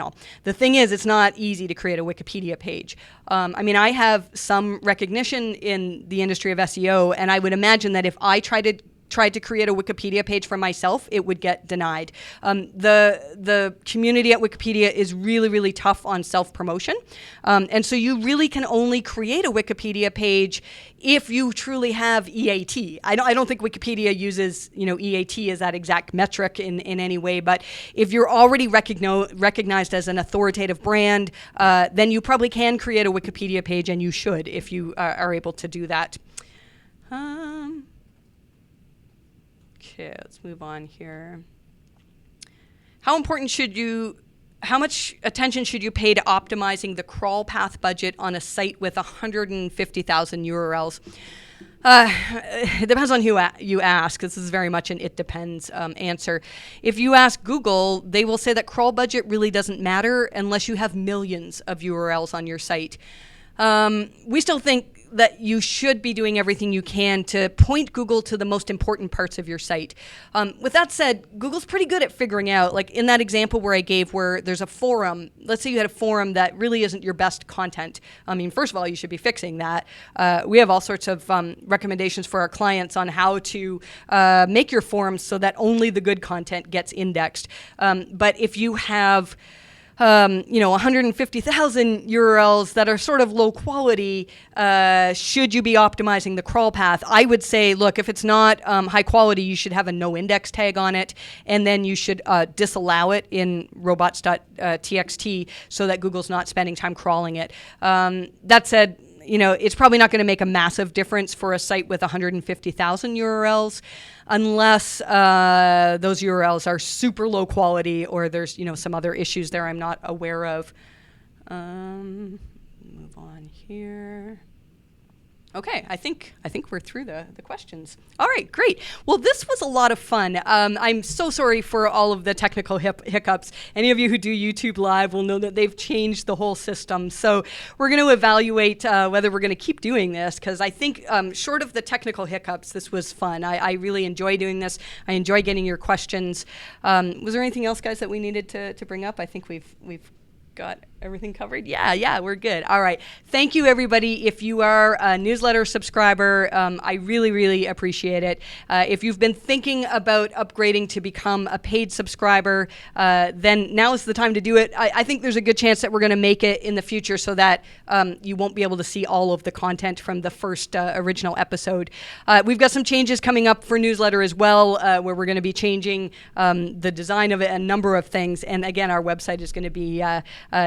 The thing is, it's not easy to create a Wikipedia page. I have some recognition in the industry of SEO, and I would imagine that if I tried to create a Wikipedia page for myself, it would get denied. The community at Wikipedia is really, really tough on self-promotion. And so you really can only create a Wikipedia page if you truly have EAT. I don't think Wikipedia uses EAT as that exact metric in any way, but if you're already recognized as an authoritative brand, then you probably can create a Wikipedia page, and you should if you are able to do that. Okay, let's move on here. How much attention should you pay to optimizing the crawl path budget on a site with 150,000 URLs? It depends on who you ask. This is very much an it depends answer. If you ask Google, they will say that crawl budget really doesn't matter unless you have millions of URLs on your site. We still think that you should be doing everything you can to point Google to the most important parts of your site. With that said, Google's pretty good at figuring out, like in that example where I gave where there's a forum, let's say you had a forum that really isn't your best content. First of all, you should be fixing that. We have all sorts of recommendations for our clients on how to make your forums so that only the good content gets indexed. But if you have 150,000 URLs that are sort of low quality, should you be optimizing the crawl path? I would say, look, if it's not high quality, you should have a no index tag on it, and then you should disallow it in robots.txt so that Google's not spending time crawling it. That said, it's probably not going to make a massive difference for a site with 150,000 URLs unless those URLs are super low quality or there's, some other issues there I'm not aware of. Move on here. Okay, I think we're through the questions. All right, great. Well, this was a lot of fun. I'm so sorry for all of the technical hiccups. Any of you who do YouTube Live will know that they've changed the whole system. So we're going to evaluate whether we're going to keep doing this, because I think short of the technical hiccups, this was fun. I really enjoy doing this. I enjoy getting your questions. Was there anything else, guys, that we needed to bring up? I think we've got everything covered? Yeah, we're good. All right. Thank you, everybody. If you are a newsletter subscriber, I really, really appreciate it. If you've been thinking about upgrading to become a paid subscriber, then now is the time to do it. I think there's a good chance that we're going to make it in the future so that you won't be able to see all of the content from the first original episode. We've got some changes coming up for newsletter as well, where we're going to be changing the design of it, a number of things. And again, our website is going to be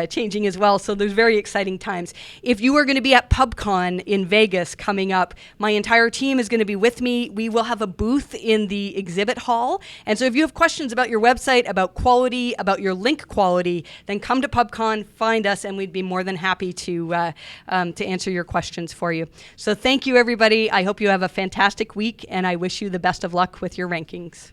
changing as well. So there's very exciting times. If you are going to be at PubCon in Vegas coming up, my entire team is going to be with me. We will have a booth in the exhibit hall. And so if you have questions about your website, about quality, about your link quality, then come to PubCon, find us, and we'd be more than happy to answer your questions for you. So thank you, everybody. I hope you have a fantastic week, and I wish you the best of luck with your rankings.